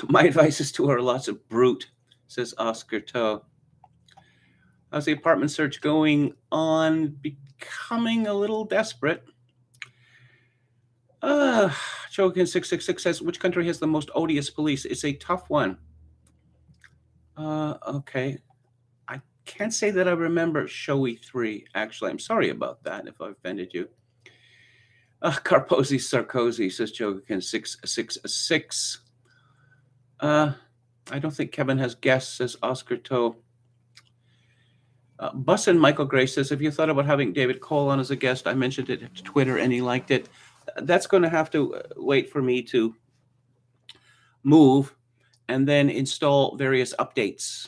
My advice is to her lots of brute, says Oscar Toe. How's the apartment search going on? Becoming a little desperate. Chokin666 says, which country has the most odious police? It's a tough one. Okay. I can't say that I remember Showy 3, actually. I'm sorry about that if I offended you. Carposi Sarkozy, says Chokin666. I don't think Kevin has guests, says Oscar Toe. Bussin Michael Gray says, have you thought about having David Cole on as a guest? I mentioned it to Twitter and he liked it. That's going to have to wait for me to move and then install various updates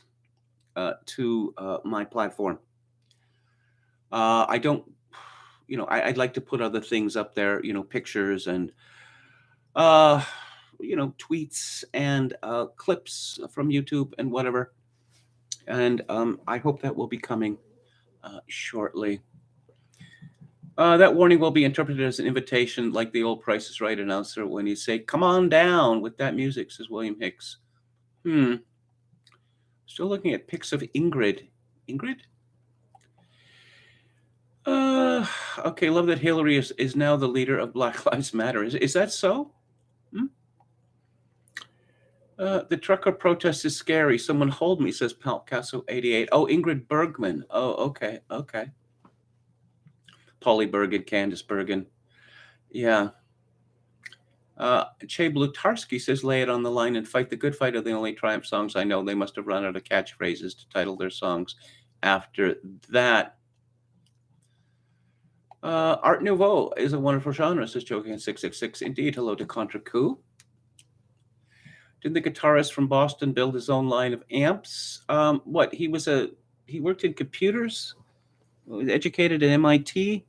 to my platform. I don't, I'd like to put other things up there, pictures and, tweets and clips from YouTube and whatever. And I hope that will be coming shortly. That warning will be interpreted as an invitation, like the old Price is Right announcer when you say, come on down with that music, says William Hicks. Still looking at pics of Ingrid. Ingrid? Okay, love that Hillary is now the leader of Black Lives Matter. Is that so? The trucker protest is scary. Someone hold me, says Palcasso 88. Oh, Ingrid Bergman. Oh, okay. Polly Bergen, Candace Bergen. Yeah. Che Blutarski says, lay it on the line and fight the good fight are the only Triumph songs I know. They must have run out of catchphrases to title their songs after that. Art Nouveau is a wonderful genre, says Joking666. Indeed. Hello to Contra Coup. Didn't the guitarist from Boston build his own line of amps? He worked in computers, was educated at MIT.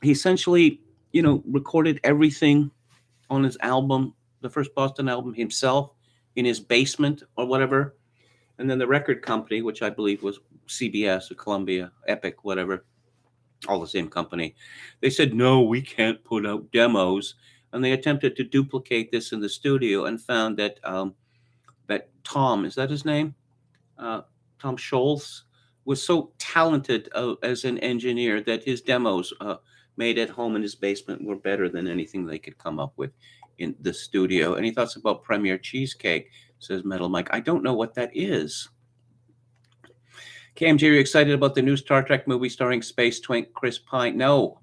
He essentially, recorded everything on his album, the first Boston album, himself in his basement or whatever. And then the record company, which I believe was CBS or Columbia, Epic, whatever, all the same company, they said, no, we can't put out demos. And they attempted to duplicate this in the studio and found that that Tom, is that his name? Tom Scholz was so talented as an engineer that his demos made at home in his basement were better than anything they could come up with in the studio. Any thoughts about Premier Cheesecake? Says Metal Mike. I don't know what that is. KMG, are you excited about the new Star Trek movie starring Space Twink Chris Pine? No.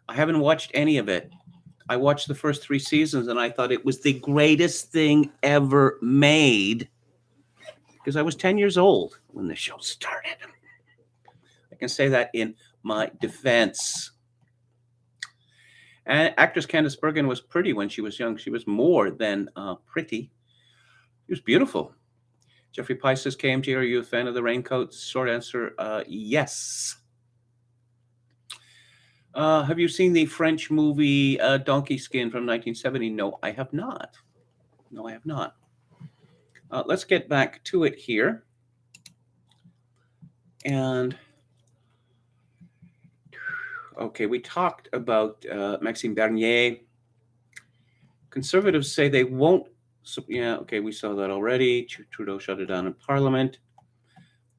I haven't watched any of it. I watched the first 3 seasons and I thought it was the greatest thing ever made because I was 10 years old when the show started. I can say that in my defense. And actress Candice Bergen was pretty when she was young. She was more than pretty. She was beautiful. Jeffrey Pye says, KMG, are you a fan of the raincoats? Short answer, yes. Have you seen the French movie Donkey Skin from 1970? No, I have not. Let's get back to it here. And, okay, we talked about Maxime Bernier. Conservatives say they won't. Yeah, okay, we saw that already. Trudeau shut it down in Parliament.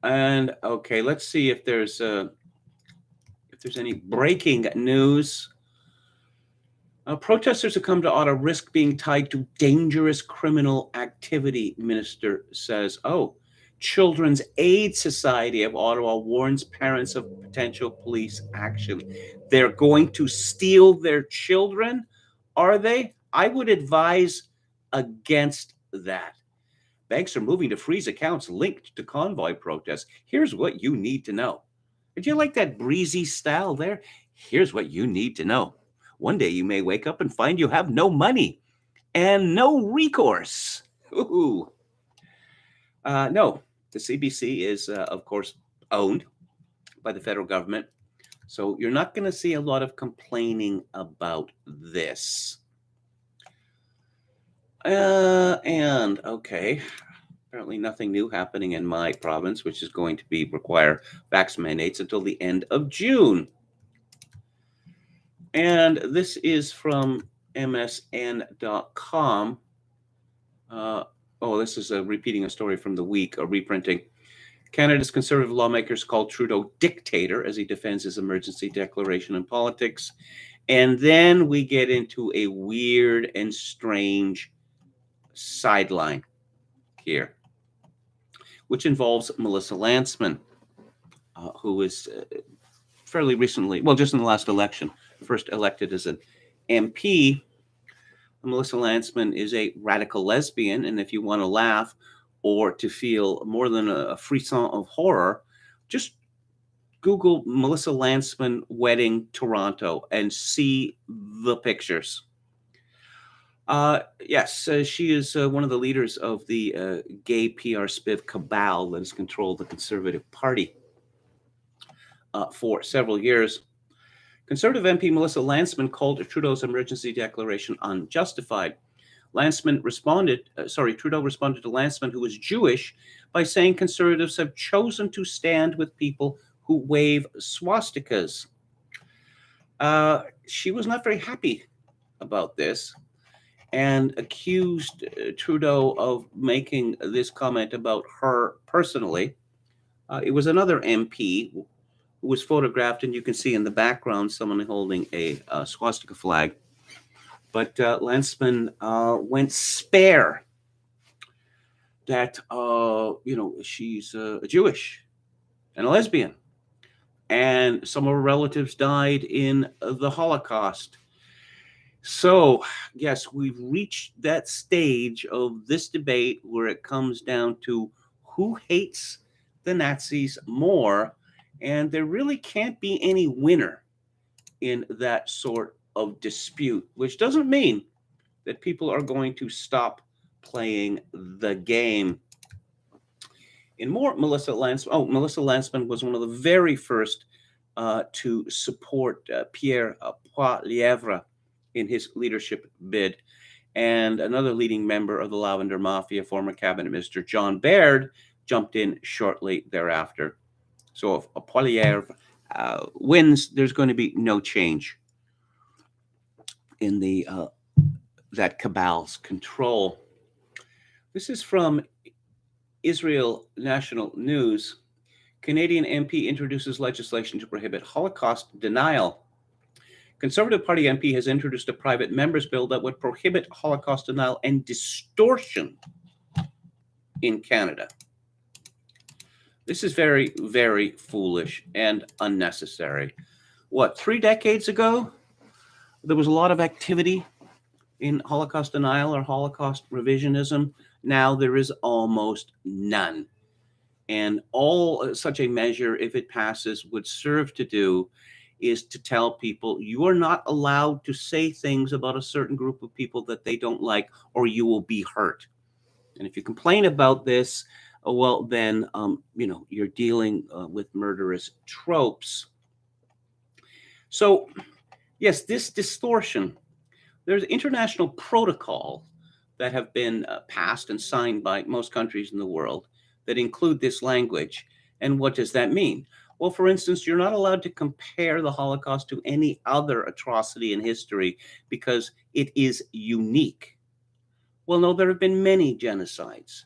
And, okay, let's see if there's any breaking news. Protesters who come to Ottawa risk being tied to dangerous criminal activity, Minister says. Oh, Children's Aid Society of Ottawa warns parents of potential police action. They're going to steal their children, are they? I would advise against that. Banks are moving to freeze accounts linked to convoy protests. Here's what you need to know. Did you like that breezy style there? Here's what you need to know. One day you may wake up and find you have no money and no recourse. Ooh. No, the CBC is, of course, owned by the federal government. So you're not going to see a lot of complaining about this. And, okay, apparently nothing new happening in my province, which is going to require vax mandates until the end of June. And this is from msn.com. This is repeating a story from the week, a reprinting. Canada's Conservative lawmakers called Trudeau dictator as he defends his emergency declaration in politics. And then we get into a weird and strange sideline here, which involves Melissa Lantsman, who was fairly recently, just in the last election, first elected as an MP. Melissa Lantsman is a radical lesbian, and if you want to laugh or to feel more than a frisson of horror, just Google Melissa Lantsman wedding Toronto and see the pictures. Yes, she is one of the leaders of the gay PR spiv cabal that has controlled the Conservative Party for several years. Conservative MP Melissa Lantsman called Trudeau's emergency declaration unjustified. Trudeau responded to Lantsman, who was Jewish, by saying Conservatives have chosen to stand with people who wave swastikas. She was not very happy about this and accused Trudeau of making this comment about her personally. It was another MP who was photographed, and you can see in the background someone holding a swastika flag. But Lantsman went spare that, she's Jewish and a lesbian. And some of her relatives died in the Holocaust. So, yes, we've reached that stage of this debate where it comes down to who hates the Nazis more. And there really can't be any winner in that sort of dispute, which doesn't mean that people are going to stop playing the game. In more, Melissa Lantsman was one of the very first to support Pierre Poilievre in his leadership bid. And another leading member of the Lavender Mafia, former cabinet minister John Baird, jumped in shortly thereafter. So if Poilievre wins, there's going to be no change in that cabal's control. This is from Israel National News, Canadian MP introduces legislation to prohibit Holocaust denial. Conservative Party MP has introduced a private members bill that would prohibit Holocaust denial and distortion in Canada. This is very, very foolish and unnecessary. What, 3 decades ago, there was a lot of activity in Holocaust denial or Holocaust revisionism. Now there is almost none. And all such a measure, if it passes, would serve to do is to tell people you are not allowed to say things about a certain group of people that they don't like, or you will be hurt. And if you complain about this, well, then, you're dealing with murderous tropes. So, yes, this distortion, there's international protocol that have been passed and signed by most countries in the world that include this language. And what does that mean? Well, for instance, you're not allowed to compare the Holocaust to any other atrocity in history because it is unique. Well, no, there have been many genocides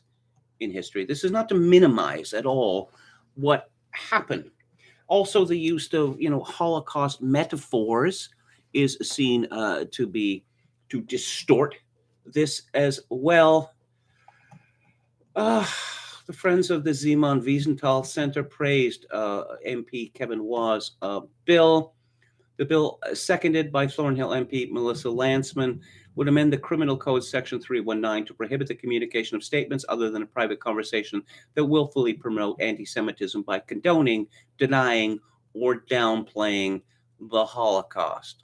in history. This is not to minimize at all what happened. Also, the use of, Holocaust metaphors is seen to distort this as well. The Friends of the Simon Wiesenthal Center praised MP Kevin Waugh's bill. The bill, seconded by Thornhill MP Melissa Landsman, would amend the Criminal Code Section 319 to prohibit the communication of statements other than a private conversation that willfully promote anti-Semitism by condoning, denying, or downplaying the Holocaust.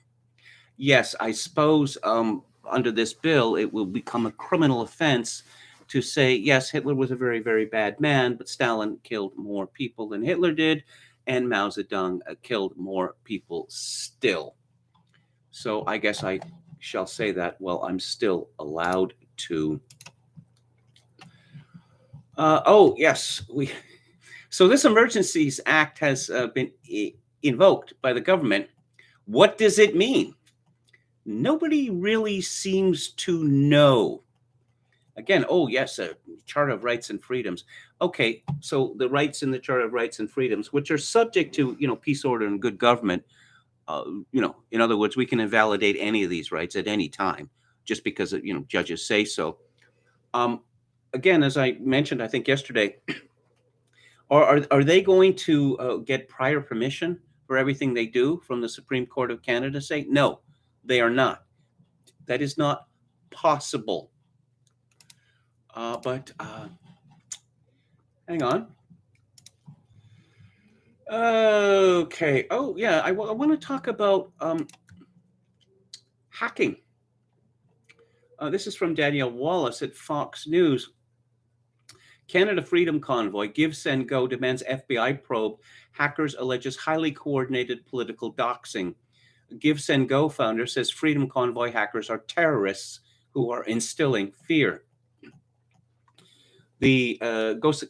Yes, I suppose under this bill, it will become a criminal offense to say, yes, Hitler was a very, very bad man, but Stalin killed more people than Hitler did, and Mao Zedong killed more people still. So I guess I shall say that, well, I'm still allowed to. Yes. So this Emergencies Act has been invoked by the government. What does it mean? Nobody really seems to know. Again, yes, a Charter of Rights and Freedoms. Okay, so the rights in the Charter of Rights and Freedoms, which are subject to, peace, order, and good government, in other words, we can invalidate any of these rights at any time just because, judges say so. Again, as I mentioned, I think yesterday, are they going to get prior permission for everything they do from the Supreme Court of Canada? Say, no, they are not. That is not possible. But hang on. Okay. Oh, yeah. I want to talk about hacking. This is from Danielle Wallace at Fox News. Canada Freedom Convoy, Give, Send, Go demands FBI probe. Hackers alleges highly coordinated political doxing. Give, Send, Go founder says Freedom Convoy hackers are terrorists who are instilling fear. The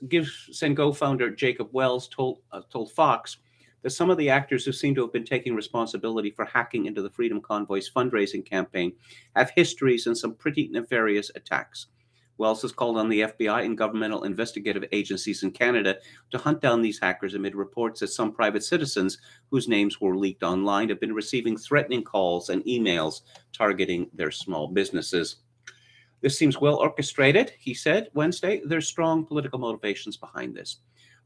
Give, Send, Go founder Jacob Wells told Fox that some of the actors who seem to have been taking responsibility for hacking into the Freedom Convoy's fundraising campaign have histories and some pretty nefarious attacks. Wells has called on the FBI and governmental investigative agencies in Canada to hunt down these hackers amid reports that some private citizens whose names were leaked online have been receiving threatening calls and emails targeting their small businesses. This seems well orchestrated, he said Wednesday. There's strong political motivations behind this.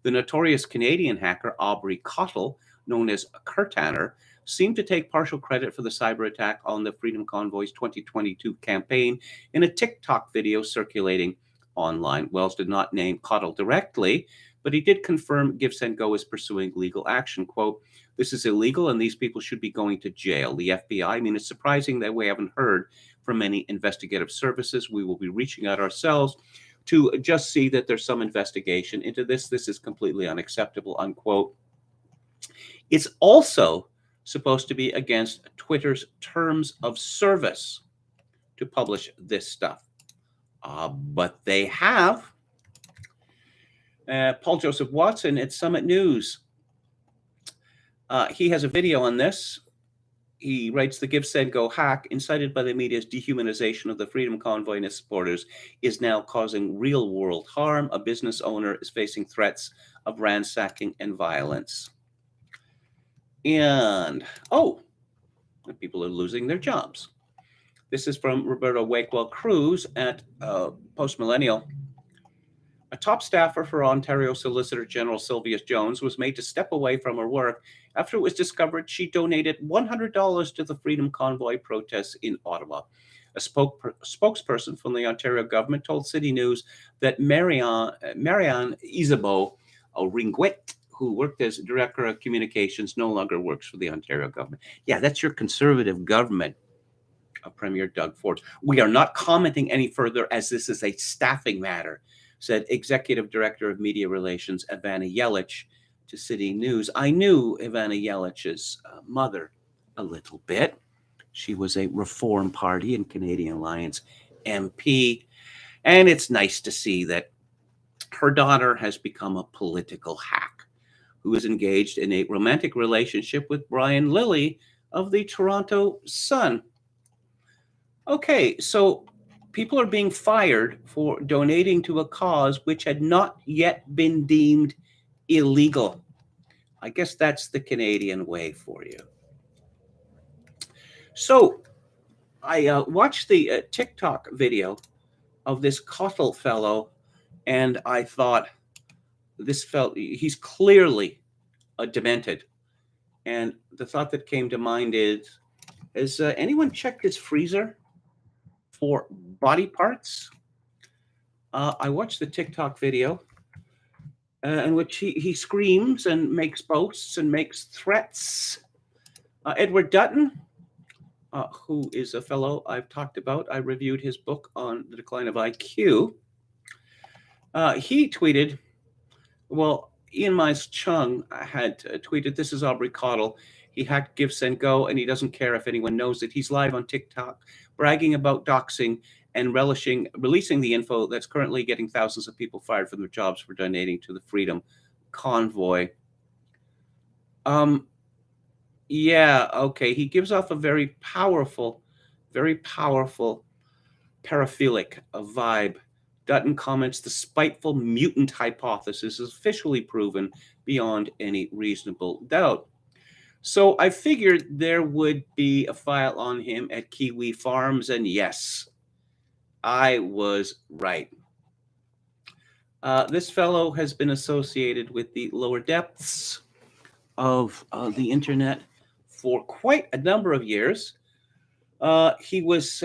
The notorious Canadian hacker Aubrey Cottle, known as Curtaner, seemed to take partial credit for the cyber attack on the Freedom Convoy's 2022 campaign in a TikTok video circulating online. Wells did not name Cottle directly, but he did confirm Give, Send, Go is pursuing legal action. Quote, "This is illegal and these people should be going to jail." The FBI, it's surprising that we haven't heard from many investigative services. We will be reaching out ourselves to just see that there's some investigation into this. This is completely unacceptable, unquote. It's also supposed to be against Twitter's terms of service to publish this stuff. But they have. Paul Joseph Watson at Summit News. He has a video on this. He writes, the Give, Send, Go hack, incited by the media's dehumanization of the Freedom Convoy and its supporters, is now causing real-world harm. A business owner is facing threats of ransacking and violence. And, people are losing their jobs. This is from Roberto Wakewell Cruz at Post Millennial. A top staffer for Ontario Solicitor General Sylvia Jones was made to step away from her work after it was discovered she donated $100 to the Freedom Convoy protests in Ottawa. A spokesperson from the Ontario government told City News that Marianne Isabeau Ringwit, who worked as Director of Communications, no longer works for the Ontario government. Yeah, that's your Conservative government, Premier Doug Ford. We are not commenting any further as this is a staffing matter, said Executive Director of Media Relations Ivana Yelich to City News. I knew Ivana Yelich's mother a little bit. She was a Reform Party and Canadian Alliance MP, and it's nice to see that her daughter has become a political hack who is engaged in a romantic relationship with Brian Lilly of the Toronto Sun. Okay, so people are being fired for donating to a cause which had not yet been deemed illegal. I guess that's the Canadian way for you. So I watched the TikTok video of this Cottle fellow, and I thought, he's clearly demented. And the thought that came to mind is, has anyone checked his freezer for body parts? I watched the TikTok video in which he screams and makes boasts and makes threats. Edward Dutton, who is a fellow I've talked about, I reviewed his book on the decline of IQ. He tweeted, well, Ian Mize Chung had tweeted, this is Aubrey Cottle. He hacked Give, Send, Go, and he doesn't care if anyone knows it. He's live on TikTok, bragging about doxing and releasing the info that's currently getting thousands of people fired from their jobs for donating to the Freedom Convoy. Yeah, okay. He gives off a very powerful paraphilic vibe. Dutton comments, the spiteful mutant hypothesis is officially proven beyond any reasonable doubt. So I figured there would be a file on him at Kiwi Farms, and yes, I was right. This fellow has been associated with the lower depths of the internet for quite a number of years. He was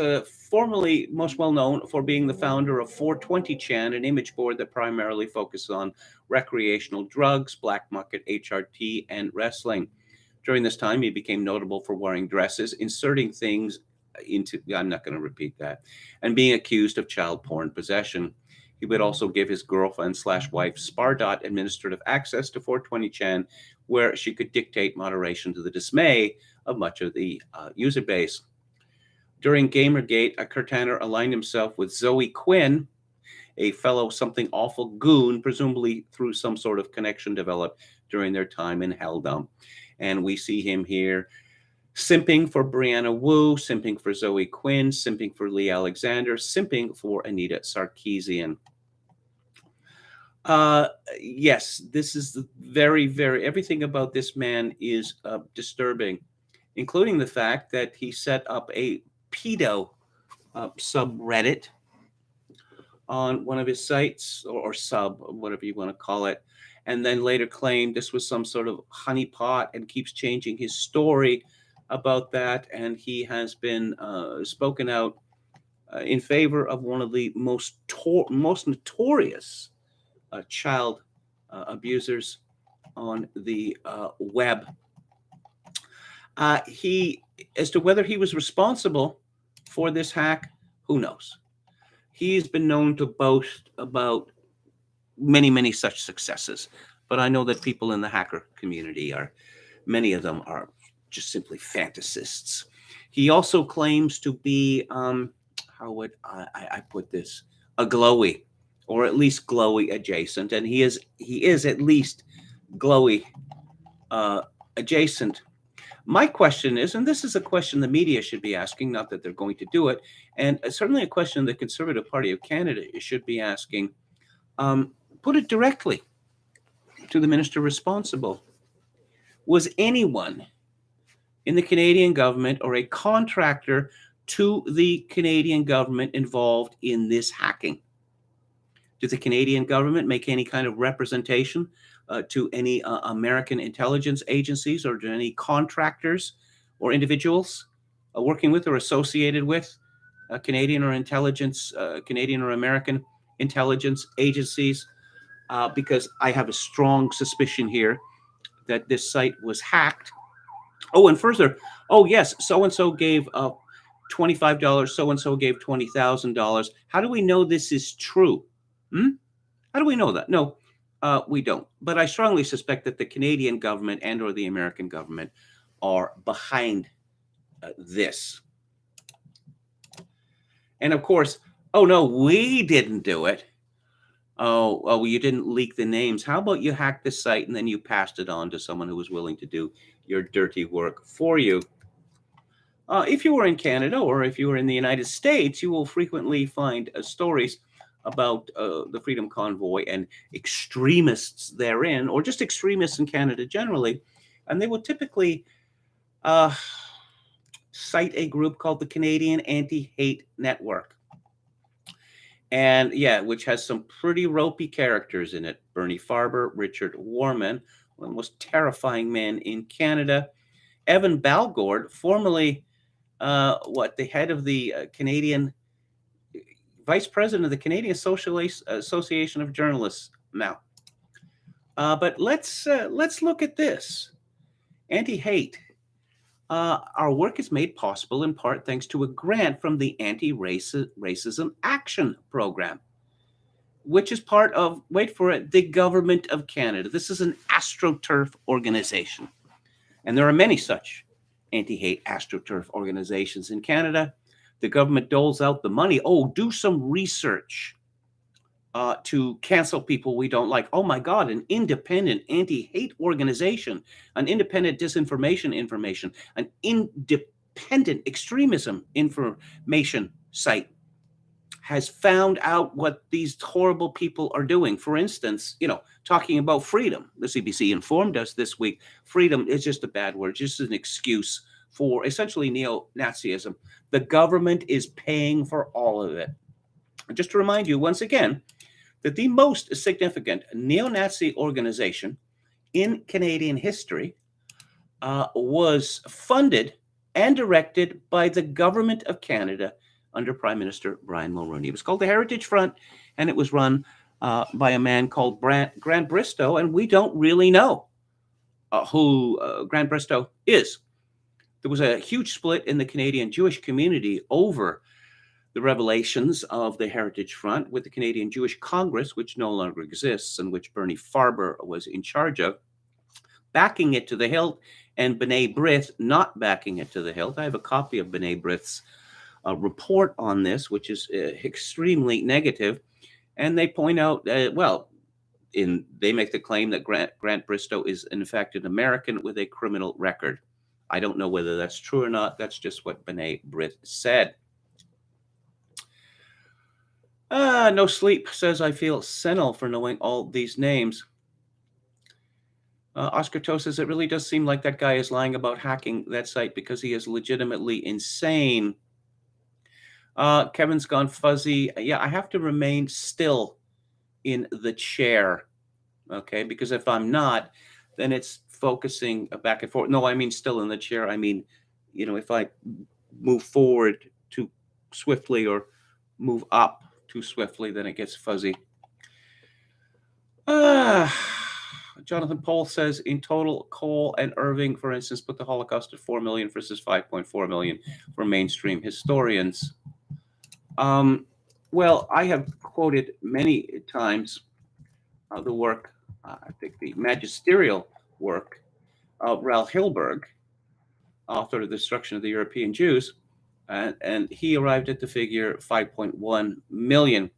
formerly most well known for being the founder of 420chan, an image board that primarily focused on recreational drugs, black market HRT, and wrestling. During this time, he became notable for wearing dresses, inserting things into, I'm not going to repeat that, and being accused of child porn possession. He would also give his girlfriend/wife Spardot administrative access to 420chan, where she could dictate moderation to the dismay of much of the user base. During Gamergate, Curtaner aligned himself with Zoe Quinn, a fellow something awful goon, presumably through some sort of connection developed during their time in Helldom. And we see him here simping for Brianna Wu, simping for Zoe Quinn, simping for Lee Alexander, simping for Anita Sarkeesian. Yes, this is everything about this man is disturbing, including the fact that he set up a pedo subreddit on one of his sites, or sub, whatever you want to call it, and then later claimed this was some sort of honeypot and keeps changing his story about that. And he has been spoken out in favor of one of the most notorious child abusers on the web. As to whether he was responsible for this hack, who knows? He's been known to boast about many such successes, but I know that people in the hacker community many of them are just simply fantasists. He also claims to be, how would I put this, a glowy, or at least glowy adjacent, and he is at least glowy adjacent. My question is, and this is a question the media should be asking, not that they're going to do it, and certainly a question the Conservative Party of Canada should be asking, put it directly to the minister responsible. Was anyone in the Canadian government or a contractor to the Canadian government involved in this hacking? Did the Canadian government make any kind of representation to any American intelligence agencies or to any contractors or individuals working with or associated with Canadian or Canadian or American intelligence agencies? Because I have a strong suspicion here that this site was hacked. Oh, and further, oh yes, so and so gave $25, so and so gave $20,000. How do we know this is true? How do we know that? No, we don't. But I strongly suspect that the Canadian government and or the American government are behind this. And of course, oh no, we didn't do it. Oh, well, you didn't leak the names. How about you hacked the site and then you passed it on to someone who was willing to do your dirty work for you? If you were in Canada or if you were in the United States, you will frequently find stories about the Freedom Convoy and extremists therein, or just extremists in Canada generally. And they will typically cite a group called the Canadian Anti-Hate Network. And yeah, which has some pretty ropey characters in it. Bernie Farber, Richard Warman, one of the most terrifying men in Canada. Evan Balgord, formerly the head of the Canadian, vice president of the Canadian Association of Journalists now. But let's look at this. Anti-hate. Our work is made possible in part thanks to a grant from the Anti-Racism Action Program, which is part of, wait for it, the Government of Canada. This is an AstroTurf organization. And there are many such anti-hate AstroTurf organizations in Canada. The government doles out the money. Oh, do some research to cancel people we don't like. Oh my God, an independent anti-hate organization, an independent disinformation information, an independent extremism information site has found out what these horrible people are doing. For instance, talking about freedom. The CBC informed us this week, freedom is just a bad word, just an excuse for essentially neo-Nazism. The government is paying for all of it. And just to remind you once again, that the most significant neo-Nazi organization in Canadian history was funded and directed by the Government of Canada under Prime Minister Brian Mulroney. It was called the Heritage Front, and it was run by a man called Grant Bristow, and we don't really know who Grant Bristow is. There was a huge split in the Canadian Jewish community over the revelations of the Heritage Front, with the Canadian Jewish Congress, which no longer exists and which Bernie Farber was in charge of, backing it to the hilt, and B'nai B'rith not backing it to the hilt. I have a copy of B'nai B'rith's report on this, which is extremely negative. And they point out, they make the claim that Grant Bristow is in fact an American with a criminal record. I don't know whether that's true or not. That's just what B'nai B'rith said. No sleep says, I feel senile for knowing all these names. Oscar Toe says, it really does seem like that guy is lying about hacking that site because he is legitimately insane. Kevin's gone fuzzy. Yeah, I have to remain still in the chair, okay? Because if I'm not, then it's focusing back and forth. No, I mean still in the chair. I mean, if I move forward too swiftly or move up too swiftly, then it gets fuzzy. Jonathan Pohl says, in total, Cole and Irving, for instance, put the Holocaust at 4 million versus 5.4 million for mainstream historians. Well, I have quoted many times the work, I think the magisterial work of Ralph Hilberg, author of The Destruction of the European Jews, and he arrived at the figure 5.1 million.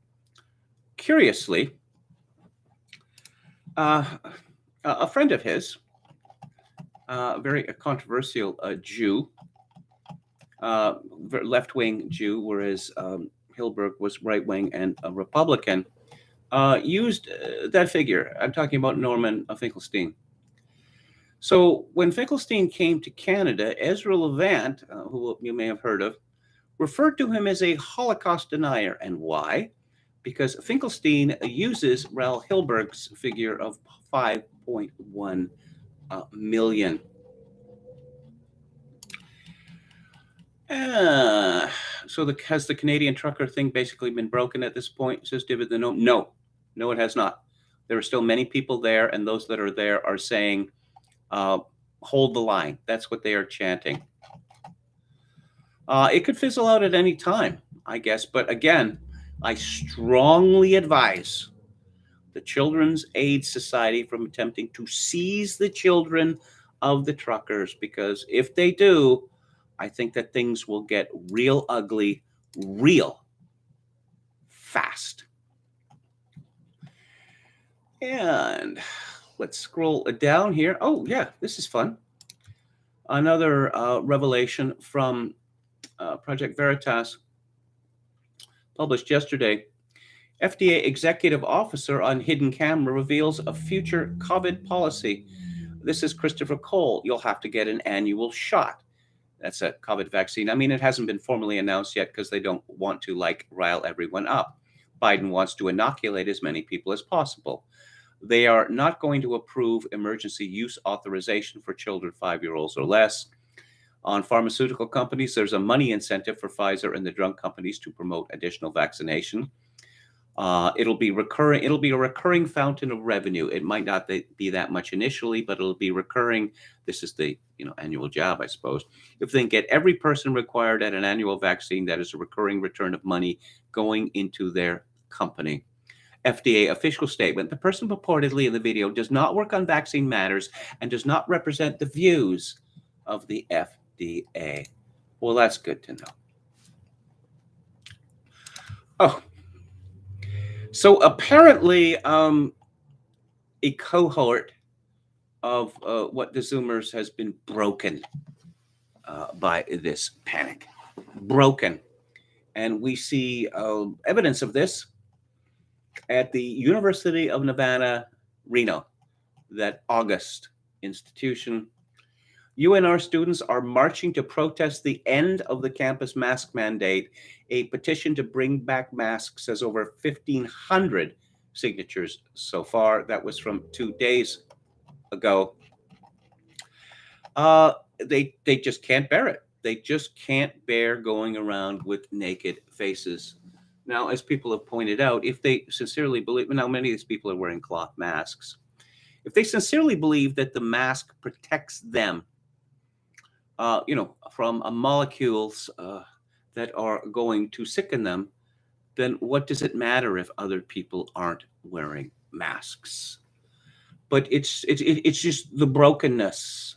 Curiously, a friend of his very controversial Jew, left-wing Jew, whereas Hilberg was right-wing and a Republican, used that figure. I'm talking about Norman Finkelstein. So when Finkelstein came to Canada, Ezra Levant, who you may have heard of, referred to him as a Holocaust denier. And why? Because Finkelstein uses Raoul Hilberg's figure of 5.1 million. So has the Canadian trucker thing basically been broken at this point, says David the Gnome? No, it has not. There are still many people there, and those that are there are saying, hold the line. That's what they are chanting. It could fizzle out at any time, I guess. But again, I strongly advise the Children's Aid Society from attempting to seize the children of the truckers, because if they do, I think that things will get real ugly real fast. And let's scroll down here. Oh, yeah, this is fun. Another revelation from Project Veritas, published yesterday. FDA executive officer on hidden camera reveals a future COVID policy. This is Christopher Cole. You'll have to get an annual shot. That's a COVID vaccine. I mean, it hasn't been formally announced yet because they don't want to rile everyone up. Biden wants to inoculate as many people as possible. They are not going to approve emergency use authorization for children 5-year-olds or less. On pharmaceutical companies, there's a money incentive for Pfizer and the drug companies to promote additional vaccination. It'll be recurring. It'll be a recurring fountain of revenue. It might not be that much initially, but it'll be recurring. This is the annual job, I suppose. If they can get every person required at an annual vaccine, that is a recurring return of money going into their company. FDA official statement: the person purportedly in the video does not work on vaccine matters and does not represent the views of the FDA. Well, that's good to know. Oh. So apparently, a cohort of what the Zoomers has been broken by this panic. Broken. And we see evidence of this at the University of Nevada, Reno, that August institution. UNR students are marching to protest the end of the campus mask mandate. A petition to bring back masks has over 1,500 signatures so far. That was from 2 days ago. They just can't bear it. They just can't bear going around with naked faces. Now, as people have pointed out, if they sincerely believe, now many of these people are wearing cloth masks. If they sincerely believe that the mask protects them, from molecules that are going to sicken them, then what does it matter if other people aren't wearing masks? But it's just the brokenness.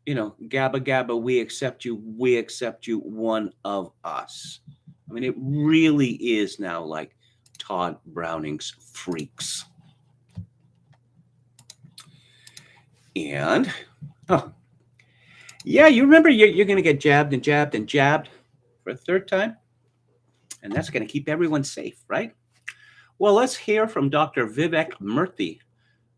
Gabba gabba, we accept you, one of us. I mean, it really is now like Todd Browning's Freaks. And, yeah, you remember you're going to get jabbed and jabbed and jabbed for a third time? And that's going to keep everyone safe, right? Well, let's hear from Dr. Vivek Murthy,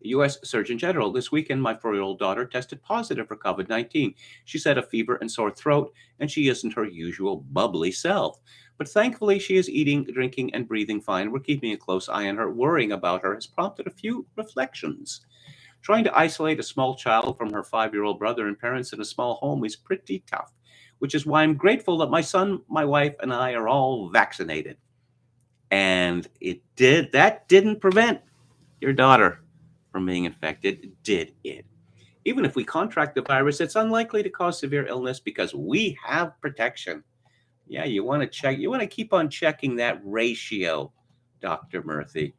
U.S. Surgeon General. This weekend, my 4-year-old daughter tested positive for COVID-19. She's had a fever and sore throat, and she isn't her usual bubbly self. But thankfully, she is eating, drinking, and breathing fine. We're keeping a close eye on her. Worrying about her has prompted a few reflections. Trying to isolate a small child from her 5-year-old brother and parents in a small home is pretty tough, which is why I'm grateful that my son, my wife, and I are all vaccinated. And that didn't prevent your daughter from being infected, did it? Even if we contract the virus, it's unlikely to cause severe illness because we have protection. Yeah, you want to check. You want to keep on checking that ratio, Dr. Murthy,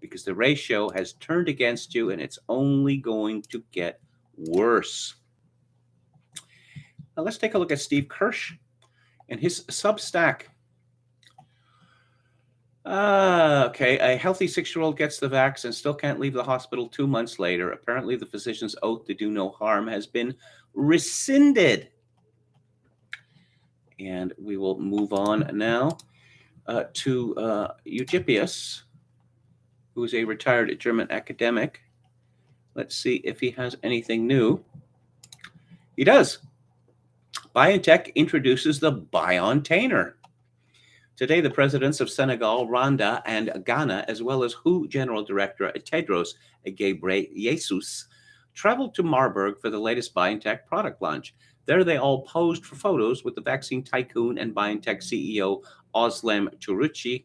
because the ratio has turned against you and it's only going to get worse. Now let's take a look at Steve Kirsch and his Substack. Okay. A healthy 6-year-old gets the vax and still can't leave the hospital 2 months later. Apparently, the physician's oath to do no harm has been rescinded. And we will move on now to Eutypius, who is a retired German academic. Let's see if he has anything new. He does. BioNTech introduces the BioNtainer. Today, the presidents of Senegal, Rwanda, and Ghana, as well as WHO General Director Tedros Ghebreyesus, traveled to Marburg for the latest BioNTech product launch. There, they all posed for photos with the vaccine tycoon and BioNTech CEO Özlem Türeci,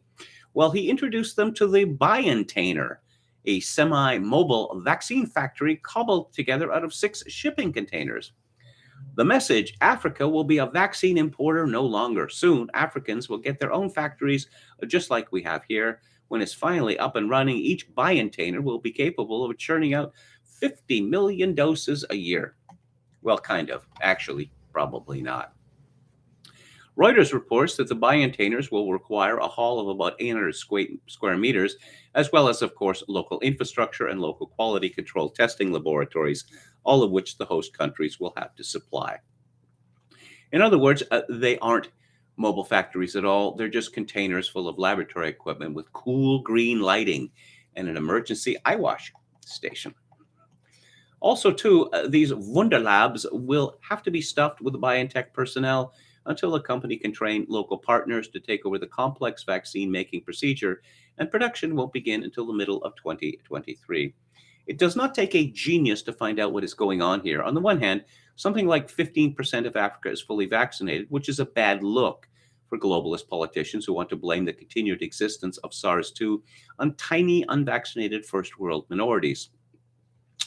while he introduced them to the BioNtainer, a semi-mobile vaccine factory cobbled together out of 6 shipping containers. The message: Africa will be a vaccine importer no longer. Soon, Africans will get their own factories, just like we have here. When it's finally up and running, each BioNtainer will be capable of churning out 50 million doses a year. Well, kind of. Actually, probably not. Reuters reports that the BioNtainers will require a haul of about 800 square meters, as well as, of course, local infrastructure and local quality control testing laboratories, all of which the host countries will have to supply. In other words, they aren't mobile factories at all. They're just containers full of laboratory equipment with cool green lighting and an emergency eye wash station. Also, too, these Wonder Labs will have to be stuffed with BioNTech personnel until the company can train local partners to take over the complex vaccine-making procedure, and production won't begin until the middle of 2023. It does not take a genius to find out what is going on here. On the one hand, something like 15% of Africa is fully vaccinated, which is a bad look for globalist politicians who want to blame the continued existence of SARS-2 on tiny, unvaccinated first world minorities.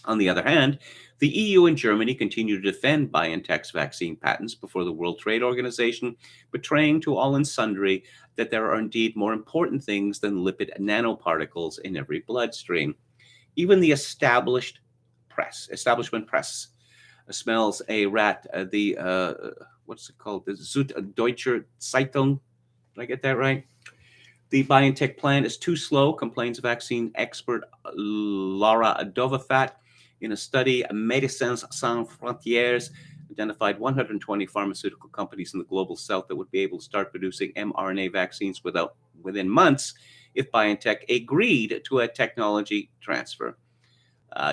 On the other hand, the EU and Germany continue to defend BioNTech's vaccine patents before the World Trade Organization, betraying to all and sundry that there are indeed more important things than lipid nanoparticles in every bloodstream. Even the establishment press smells a rat. What's it called? The Süddeutsche Zeitung. Did I get that right? The BioNTech plan is too slow, complains vaccine expert Laura Dovafat. In a study, Médecins Sans Frontières identified 120 pharmaceutical companies in the global south that would be able to start producing mRNA vaccines within months if BioNTech agreed to a technology transfer.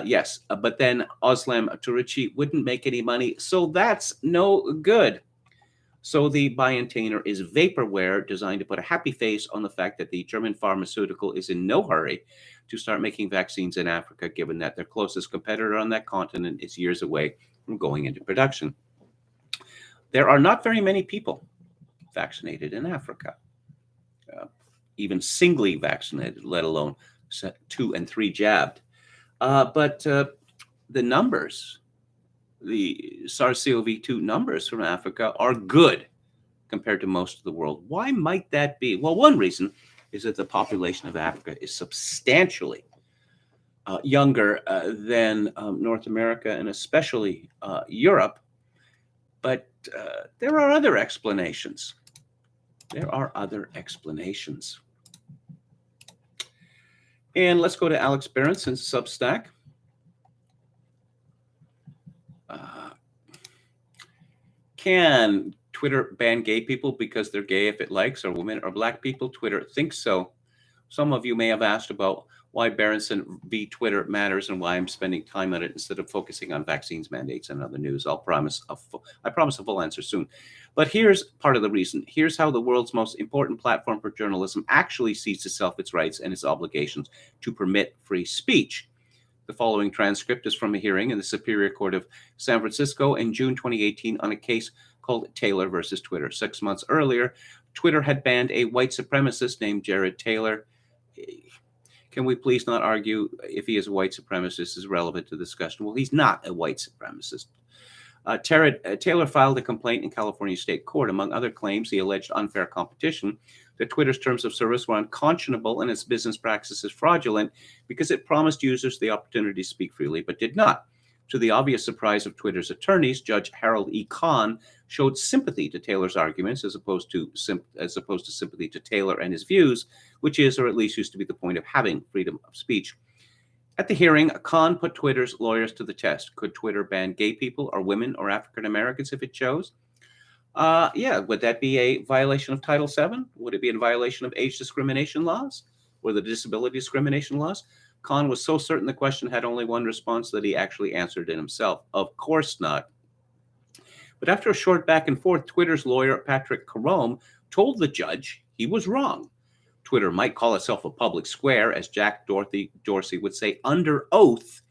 Yes, but then Özlem Türeci wouldn't make any money, so that's no good. So the BioNtainer is vaporware designed to put a happy face on the fact that the German pharmaceutical is in no hurry to start making vaccines in Africa, given that their closest competitor on that continent is years away from going into production. There are not very many people vaccinated in Africa, even singly vaccinated, let alone 2 and 3 jabbed. But the numbers, the SARS-CoV-2 numbers from Africa are good compared to most of the world. Why might that be? Well, one reason is that the population of Africa is substantially younger than North America and especially Europe. But there are other explanations. And let's go to Alex Berenson's Substack. Can Twitter ban gay people because they're gay if it likes, or women or black people? Twitter thinks so. Some of you may have asked about why Berenson v. Twitter matters and why I'm spending time on it instead of focusing on vaccines mandates and other news. I promise a full answer soon. But here's part of the reason. Here's how the world's most important platform for journalism actually sees itself, its rights, and its obligations to permit free speech. The following transcript is from a hearing in the Superior Court of San Francisco in June 2018 on a case called Taylor versus Twitter. 6 months earlier, Twitter had banned a white supremacist named Jared Taylor. Can we please not argue if he is a white supremacist is relevant to the discussion? Well, he's not a white supremacist. Taylor filed a complaint in California State Court. Among other claims, he alleged unfair competition, that Twitter's terms of service were unconscionable and its business practices fraudulent because it promised users the opportunity to speak freely but did not. To the obvious surprise of Twitter's attorneys, Judge Harold E. Kahn showed sympathy to Taylor's arguments as opposed to sympathy to Taylor and his views, which is, or at least used to be, the point of having freedom of speech. At the hearing, Khan put Twitter's lawyers to the test. Could Twitter ban gay people or women or African Americans if it chose? Yeah, would that be a violation of Title VII? Would it be in violation of age discrimination laws or the disability discrimination laws? Khan was so certain the question had only one response that he actually answered it himself. Of course not. But after a short back and forth, Twitter's lawyer, Patrick Carome, told the judge he was wrong. Twitter might call itself a public square, as Jack Dorsey would say under oath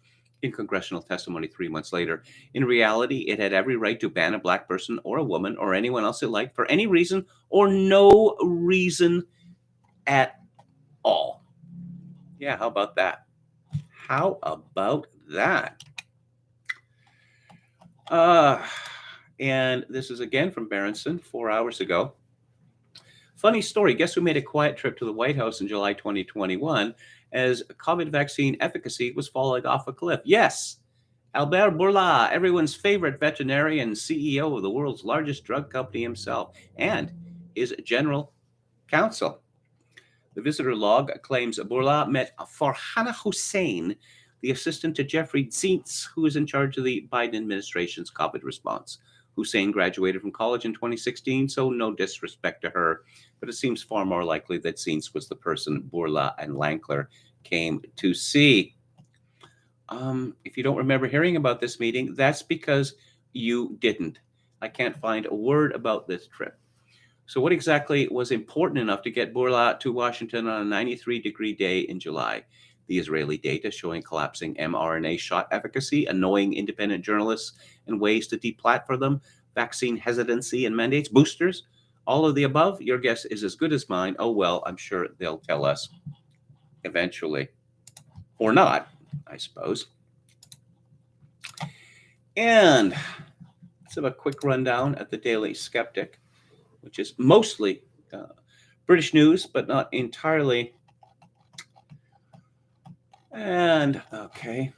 in congressional testimony 3 months later. In reality, it had every right to ban a black person or a woman or anyone else it liked for any reason or no reason at all. Yeah, how about that? How about that? And this is again from Berenson 4 hours ago. Funny story. Guess who made a quiet trip to the White House in July 2021 as COVID vaccine efficacy was falling off a cliff? Yes, Albert Bourla, everyone's favorite veterinarian, CEO of the world's largest drug company himself, and his general counsel. The visitor log claims Bourla met Farhana Hussein, the assistant to Jeffrey Zients, who is in charge of the Biden administration's COVID response. Hussein graduated from college in 2016, so no disrespect to her, but it seems far more likely that Zients was the person Bourla and Lankler came to see. If you don't remember hearing about this meeting, that's because you didn't. I can't find a word about this trip. So what exactly was important enough to get Bourla to Washington on a 93-degree day in July? The Israeli data showing collapsing mRNA shot efficacy, annoying independent journalists and ways to deplatform them, vaccine hesitancy and mandates, boosters, all of the above? Your guess is as good as mine. Oh, well, I'm sure they'll tell us eventually. Or not, I suppose. And let's have a quick rundown at the Daily Skeptic, which is mostly British news, but not entirely. And, okay.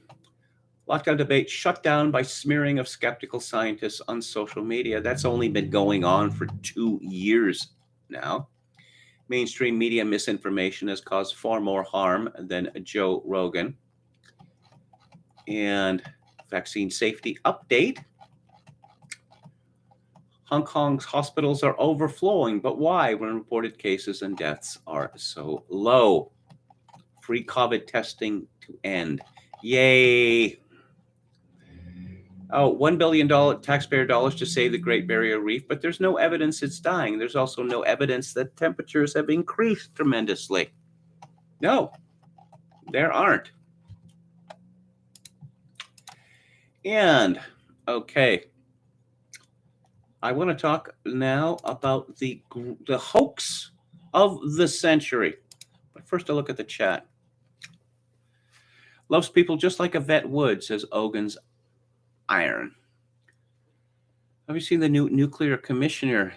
Lockdown debate shut down by smearing of skeptical scientists on social media. That's only been going on for 2 years now. Mainstream media misinformation has caused far more harm than Joe Rogan. And vaccine safety update. Hong Kong's hospitals are overflowing, but why when reported cases and deaths are so low? Free COVID testing to end. Yay. Oh, $1 billion taxpayer dollars to save the Great Barrier Reef, but there's no evidence it's dying. There's also no evidence that temperatures have increased tremendously. No, there aren't. And, okay, I want to talk now about the hoax of the century. But first, a look at the chat. Loves people just like a vet would, says Ogan's Iron. Have you seen the new nuclear commissioner?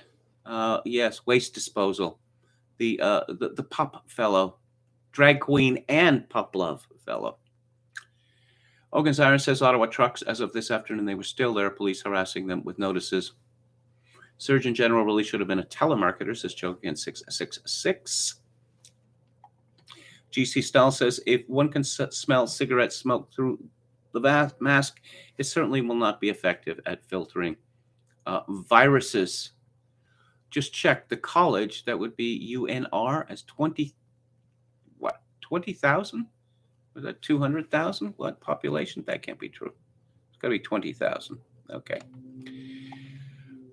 Yes, waste disposal. The pup fellow, drag queen and pup love fellow. Ogan's Iron says Ottawa trucks, as of this afternoon, they were still there, police harassing them with notices. Surgeon General really should have been a telemarketer, says Chokian 666. GC Stahl says, if one can smell cigarette smoke through the mask, it certainly will not be effective at filtering viruses. Just check the college. That would be UNR as 20,000? Was that 200,000? What population? That can't be true. It's got to be 20,000. Okay.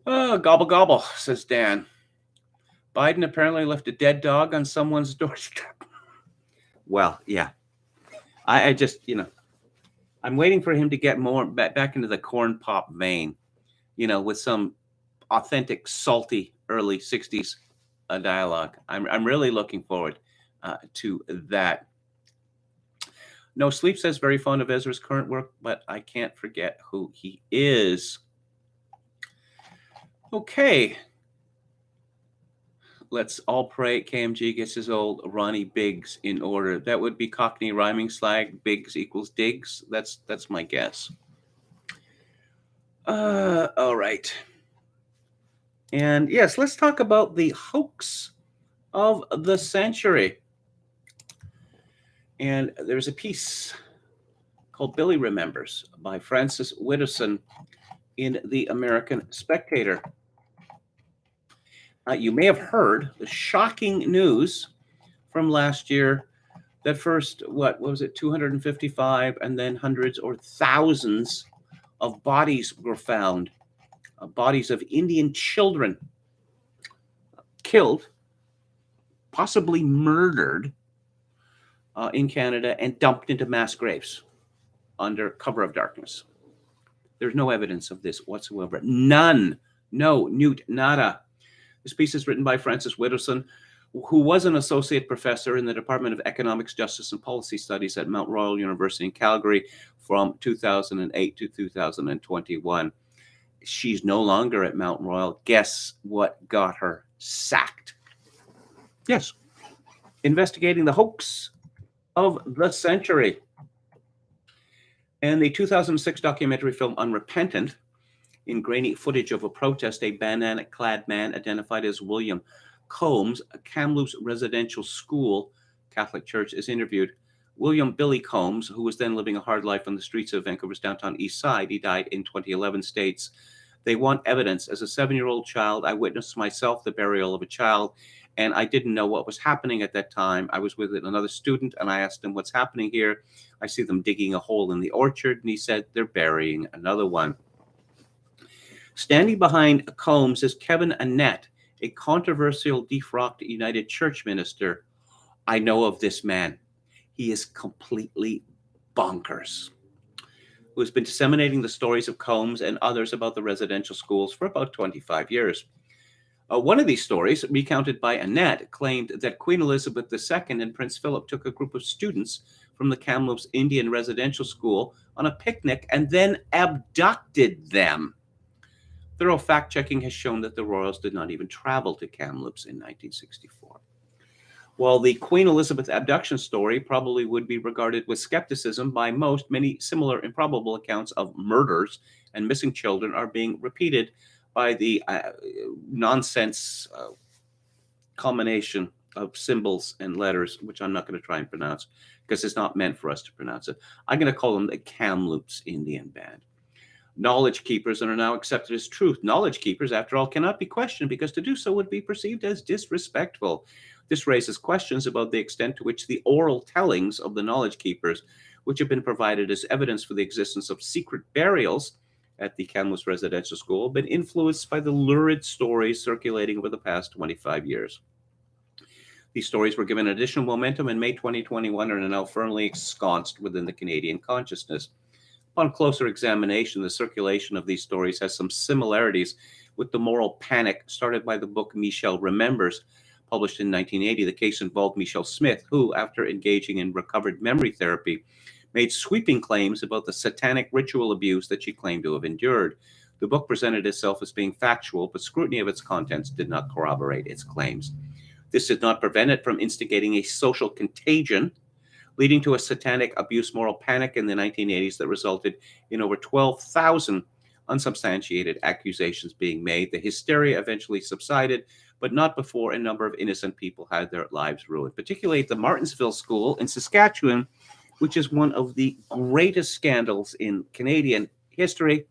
Oh, gobble, gobble, says Dan. Biden apparently left a dead dog on someone's doorstep. Well, yeah. I just, I'm waiting for him to get more back into the corn pop vein, with some authentic, salty early 60s dialogue. I'm really looking forward to that. No Sleep says very fond of Ezra's current work, but I can't forget who he is. Okay. Let's all pray KMG gets his old Ronnie Biggs in order. That would be Cockney rhyming slag. Biggs equals digs. That's my guess. All right. And yes, let's talk about the hoax of the century. And there's a piece called Billy Remembers by Francis Widdowson in the American Spectator. You may have heard the shocking news from last year that first, what was it, 255, and then hundreds or thousands of bodies were found, bodies of Indian children killed, possibly murdered in Canada and dumped into mass graves under cover of darkness. There's no evidence of this whatsoever. None. No, newt, nada. This piece is written by Francis Widdowson, who was an associate professor in the Department of Economics, Justice, and Policy Studies at Mount Royal University in Calgary from 2008 to 2021. She's no longer at Mount Royal. Guess what got her sacked? Yes, investigating the hoax of the century. And the 2006 documentary film Unrepentant, in grainy footage of a protest, a bandana-clad man identified as William Combs, a Kamloops residential school Catholic church, is interviewed. William Billy Combs, who was then living a hard life on the streets of Vancouver's downtown east side, he died in 2011, states, "They want evidence. As a 7-year-old child, I witnessed myself the burial of a child, and I didn't know what was happening at that time. I was with another student, and I asked him, what's happening here? I see them digging a hole in the orchard," and he said, "They're burying another one." Standing behind Combs is Kevin Annett, a controversial defrocked United Church minister. "I know of this man. He is completely bonkers," who has been disseminating the stories of Combs and others about the residential schools for about 25 years. One of these stories, recounted by Annett, claimed that Queen Elizabeth II and Prince Philip took a group of students from the Kamloops Indian Residential School on a picnic and then abducted them. Thorough fact-checking has shown that the royals did not even travel to Kamloops in 1964. While the Queen Elizabeth abduction story probably would be regarded with skepticism by most, many similar improbable accounts of murders and missing children are being repeated by the nonsense combination of symbols and letters, which I'm not going to try and pronounce because it's not meant for us to pronounce it. I'm going to call them the Kamloops Indian Band. Knowledge keepers are now accepted as truth. Knowledge keepers, after all, cannot be questioned because to do so would be perceived as disrespectful. This raises questions about the extent to which the oral tellings of the knowledge keepers, which have been provided as evidence for the existence of secret burials at the Kamloops Residential School, have been influenced by the lurid stories circulating over the past 25 years. These stories were given additional momentum in May 2021 and are now firmly ensconced within the Canadian consciousness. Upon closer examination, the circulation of these stories has some similarities with the moral panic started by the book Michelle Remembers, published in 1980. The case involved Michelle Smith, who, after engaging in recovered memory therapy, made sweeping claims about the satanic ritual abuse that she claimed to have endured. The book presented itself as being factual, but scrutiny of its contents did not corroborate its claims. This did not prevent it from instigating a social contagion, leading to a satanic abuse moral panic in the 1980s that resulted in over 12,000 unsubstantiated accusations being made. The hysteria eventually subsided, but not before a number of innocent people had their lives ruined, particularly at the Martensville School in Saskatchewan, which is one of the greatest scandals in Canadian history.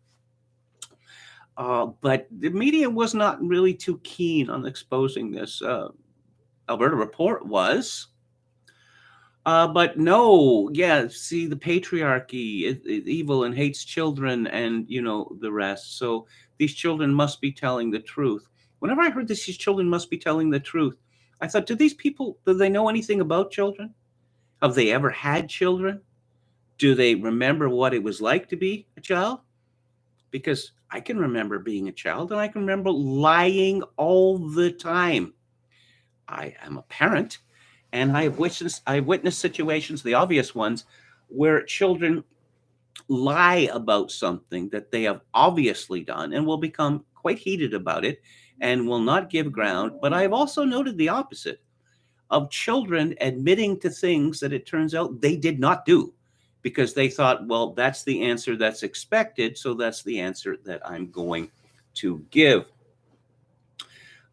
But the media was not really too keen on exposing this. Alberta Report was. But no, yeah, see, the patriarchy is evil and hates children and, the rest. So these children must be telling the truth. Whenever I heard this, these children must be telling the truth, I thought, do they know anything about children? Have they ever had children? Do they remember what it was like to be a child? Because I can remember being a child and I can remember lying all the time. I am a parent. And I have witnessed situations, the obvious ones, where children lie about something that they have obviously done and will become quite heated about it and will not give ground. But I have also noted the opposite of children admitting to things that it turns out they did not do because they thought, well, that's the answer that's expected, so that's the answer that I'm going to give.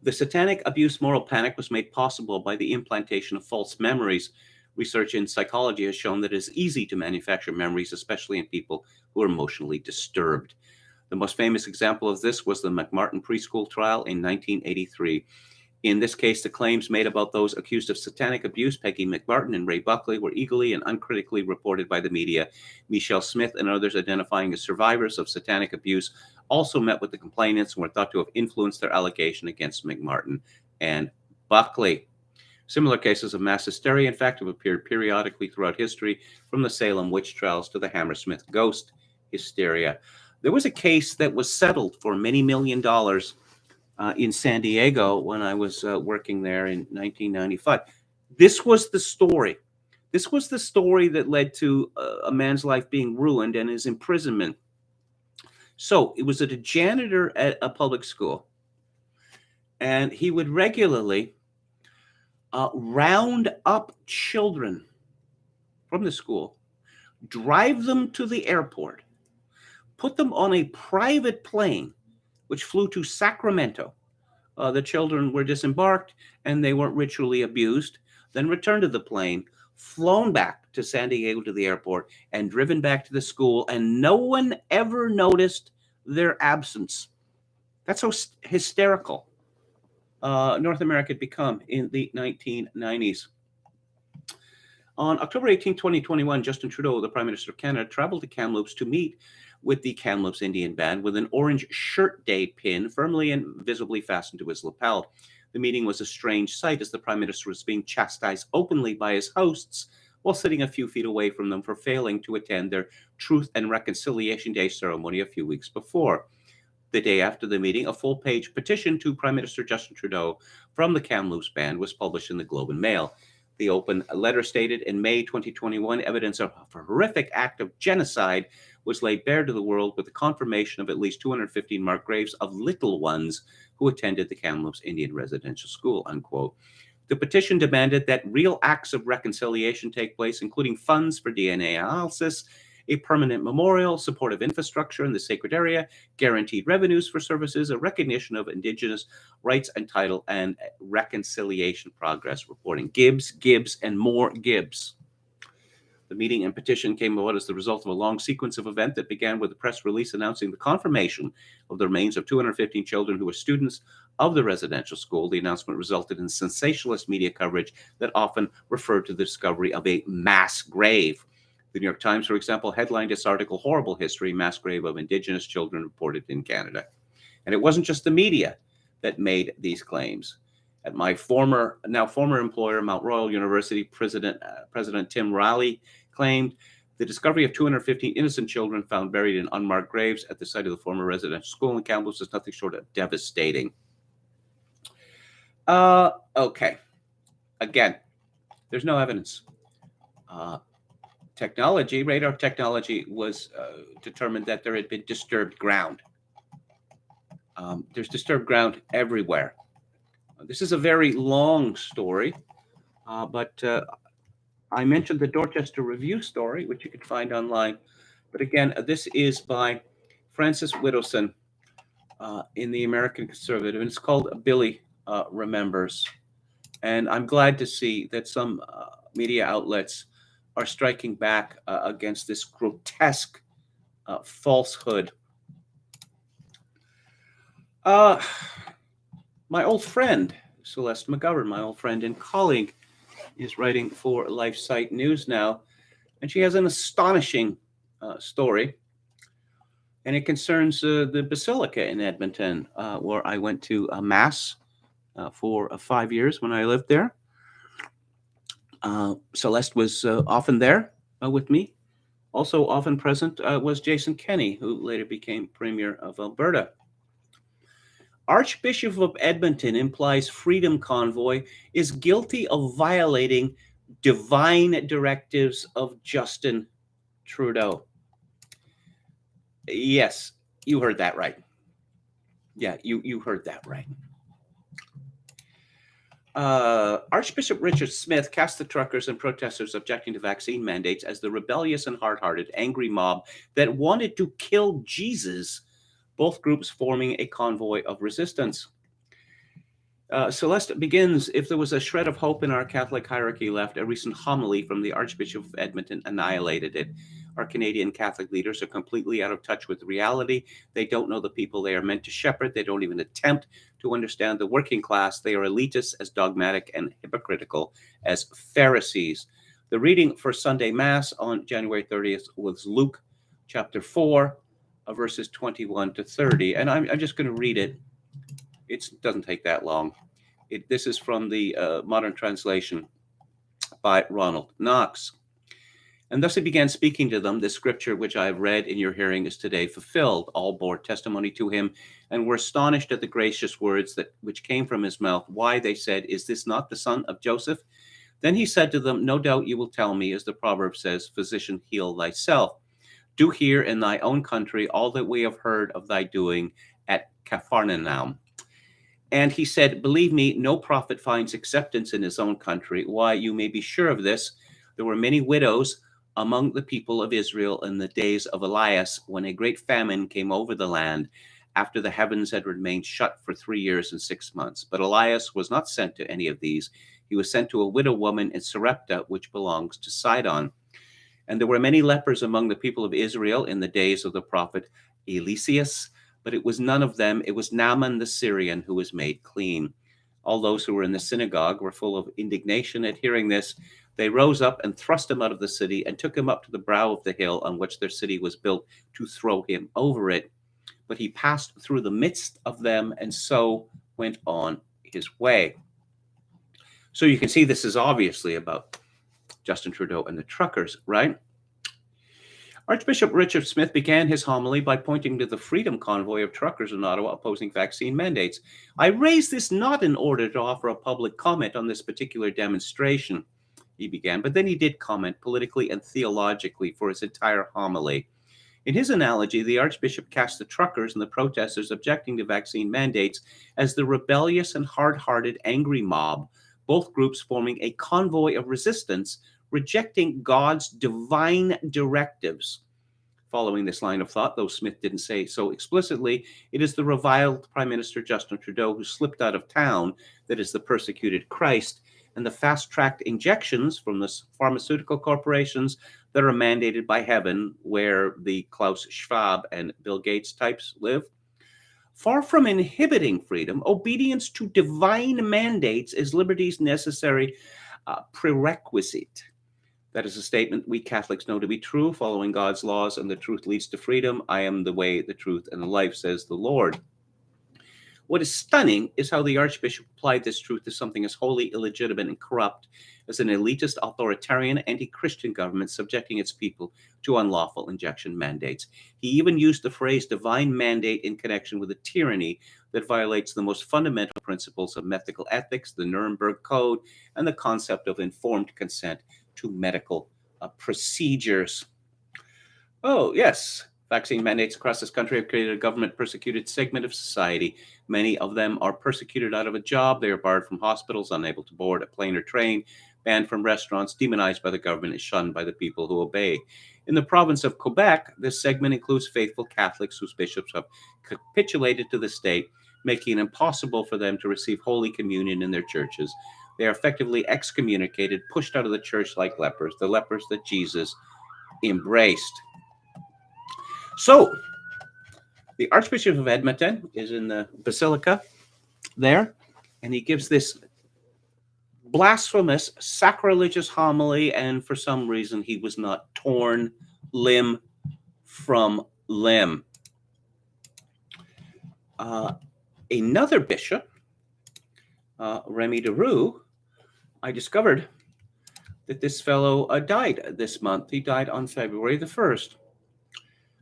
The satanic abuse moral panic was made possible by the implantation of false memories. Research in psychology has shown that it is easy to manufacture memories, especially in people who are emotionally disturbed. The most famous example of this was the McMartin preschool trial in 1983. In this case, the claims made about those accused of satanic abuse, Peggy McMartin and Ray Buckley, were eagerly and uncritically reported by the media. Michelle Smith and others identifying as survivors of satanic abuse also met with the complainants and were thought to have influenced their allegation against McMartin and Buckley. Similar cases of mass hysteria, in fact, have appeared periodically throughout history, from the Salem witch trials to the Hammersmith ghost hysteria. There was a case that was settled for many $million in San Diego when I was working there in 1995. This was the story. This was the story that led to a man's life being ruined and his imprisonment. So it was a janitor at a public school, and he would regularly round up children from the school, drive them to the airport, put them on a private plane, which flew to Sacramento. The children were disembarked and they weren't ritually abused, then returned to the plane, flown back to San Diego to the airport, and driven back to the school, and no one ever noticed their absence. That's how hysterical North America had become in the 1990s. On October 18, 2021, Justin Trudeau, the Prime Minister of Canada, traveled to Kamloops to meet with the Kamloops Indian Band with an orange shirt day pin firmly and visibly fastened to his lapel. The meeting was a strange sight as the Prime Minister was being chastised openly by his hosts while sitting a few feet away from them for failing to attend their Truth and Reconciliation Day ceremony a few weeks before. The day after the meeting, a full-page petition to Prime Minister Justin Trudeau from the Kamloops Band was published in the Globe and Mail. The open letter stated, in May 2021, evidence of a horrific act of genocide was laid bare to the world with the confirmation of at least 215 marked graves of little ones who attended the Kamloops Indian Residential School, unquote. The petition demanded that real acts of reconciliation take place, including funds for DNA analysis, a permanent memorial, supportive infrastructure in the sacred area, guaranteed revenues for services, a recognition of Indigenous rights and title, and reconciliation progress reporting. Gibbs, and more Gibbs. The meeting and petition came about as the result of a long sequence of events that began with a press release announcing the confirmation of the remains of 215 children who were students of the residential school. The announcement resulted in sensationalist media coverage that often referred to the discovery of a mass grave. The New York Times, for example, headlined its article, "Horrible History, Mass Grave of Indigenous Children Reported in Canada." And it wasn't just the media that made these claims. At my former employer, Mount Royal University, President Tim Riley claimed the discovery of 215 innocent children found buried in unmarked graves at the site of the former residential school in Kamloops is nothing short of devastating. Okay. Again, there's no evidence. Radar technology was determined that there had been disturbed ground. There's disturbed ground everywhere. This is a very long story, but I mentioned the Dorchester Review story, which you can find online. But again, this is by Francis Widdowson in the American Conservative, and it's called Billy Remembers. And I'm glad to see that some media outlets are striking back against this grotesque falsehood. My old friend, Celeste McGovern, my old friend and colleague, is writing for LifeSite News now, and she has an astonishing story, and it concerns the Basilica in Edmonton, where I went to Mass for 5 years when I lived there. Celeste was often there with me. Also often present was Jason Kenney, who later became Premier of Alberta. Archbishop of Edmonton implies Freedom Convoy is guilty of violating divine directives of Justin Trudeau. Yes, you heard that right. Yeah, you heard that right. Archbishop Richard Smith cast the truckers and protesters objecting to vaccine mandates as the rebellious and hard-hearted angry mob that wanted to kill Jesus, both groups forming a convoy of resistance. Celeste begins, if there was a shred of hope in our Catholic hierarchy left, a recent homily from the Archbishop of Edmonton annihilated it. Our Canadian Catholic leaders are completely out of touch with reality. They don't know the people they are meant to shepherd. They don't even attempt to understand the working class. They are elitist, as dogmatic and hypocritical as Pharisees. The reading for Sunday Mass on January 30th was Luke chapter 4, verses 21 to 30. And I'm just going to read it. It doesn't take that long. This is from the modern translation by Ronald Knox. And thus he began speaking to them. This scripture which I have read in your hearing is today fulfilled. All bore testimony to him and were astonished at the gracious words which came from his mouth. Why, they said, is this not the son of Joseph? Then he said to them, no doubt you will tell me, as the proverb says, physician, heal thyself. Do here in thy own country all that we have heard of thy doing at Capharnaum. And he said, believe me, no prophet finds acceptance in his own country. Why, you may be sure of this. There were many widows among the people of Israel in the days of Elias, when a great famine came over the land, after the heavens had remained shut for 3 years and 6 months. But Elias was not sent to any of these. He was sent to a widow woman in Sarepta, which belongs to Sidon. And there were many lepers among the people of Israel in the days of the prophet Eliseus, but it was none of them. It was Naaman the Syrian who was made clean. All those who were in the synagogue were full of indignation at hearing this. They rose up and thrust him out of the city and took him up to the brow of the hill on which their city was built to throw him over it. But he passed through the midst of them and so went on his way. So you can see this is obviously about Justin Trudeau and the truckers, right? Archbishop Richard Smith began his homily by pointing to the freedom convoy of truckers in Ottawa opposing vaccine mandates. I raise this not in order to offer a public comment on this particular demonstration, he began, but then he did comment politically and theologically for his entire homily. In his analogy, the Archbishop cast the truckers and the protesters objecting to vaccine mandates as the rebellious and hard-hearted angry mob, both groups forming a convoy of resistance, rejecting God's divine directives. Following this line of thought, though Smith didn't say so explicitly, it is the reviled Prime Minister Justin Trudeau who slipped out of town that is the persecuted Christ, and the fast-tracked injections from the pharmaceutical corporations that are mandated by heaven, where the Klaus Schwab and Bill Gates types live. Far from inhibiting freedom, obedience to divine mandates is liberty's necessary prerequisite. That is a statement we Catholics know to be true. Following God's laws and the truth leads to freedom. I am the way, the truth, and the life, says the Lord. What is stunning is how the Archbishop applied this truth to something as wholly illegitimate and corrupt as an elitist, authoritarian, anti-Christian government subjecting its people to unlawful injection mandates. He even used the phrase divine mandate in connection with a tyranny that violates the most fundamental principles of ethical ethics, the Nuremberg Code, and the concept of informed consent to medical procedures. Oh, yes. Vaccine mandates across this country have created a government-persecuted segment of society. Many of them are persecuted out of a job. They are barred from hospitals, unable to board a plane or train, banned from restaurants, demonized by the government, and shunned by the people who obey. In the province of Quebec, this segment includes faithful Catholics whose bishops have capitulated to the state, making it impossible for them to receive Holy Communion in their churches. They are effectively excommunicated, pushed out of the church like lepers, the lepers that Jesus embraced. So, the Archbishop of Edmonton is in the Basilica there, and he gives this blasphemous, sacrilegious homily, and for some reason he was not torn limb from limb. Another bishop, Remy Deroux, I discovered that this fellow died this month. He died on February the 1st.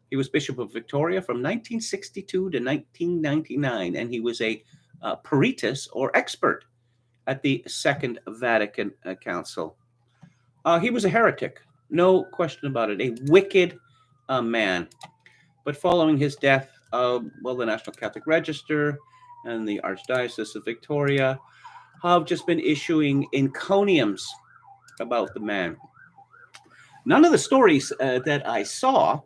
He was Bishop of Victoria from 1962 to 1999, and he was a peritus or expert at the Second Vatican Council. He was a heretic, no question about it, a wicked man. But following his death, the National Catholic Register and the Archdiocese of Victoria have just been issuing encomiums about the man. None of the stories that I saw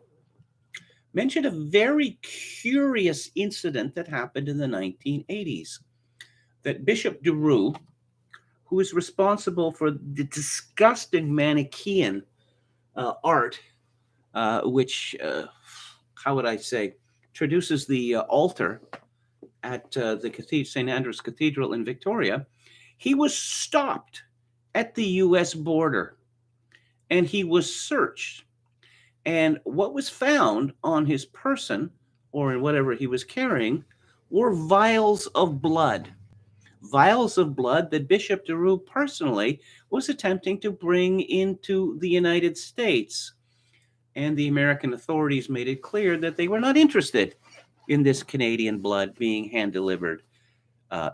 mentioned a very curious incident that happened in the 1980s. that Bishop Derues, who is responsible for the disgusting Manichaean art, which, how would I say, introduces the altar at the St. Andrew's Cathedral in Victoria, he was stopped at the U.S. border and he was searched. And what was found on his person or in whatever he was carrying were vials of blood. Vials of blood that Bishop Derues personally was attempting to bring into the United States. And the American authorities made it clear that they were not interested in this Canadian blood being hand-delivered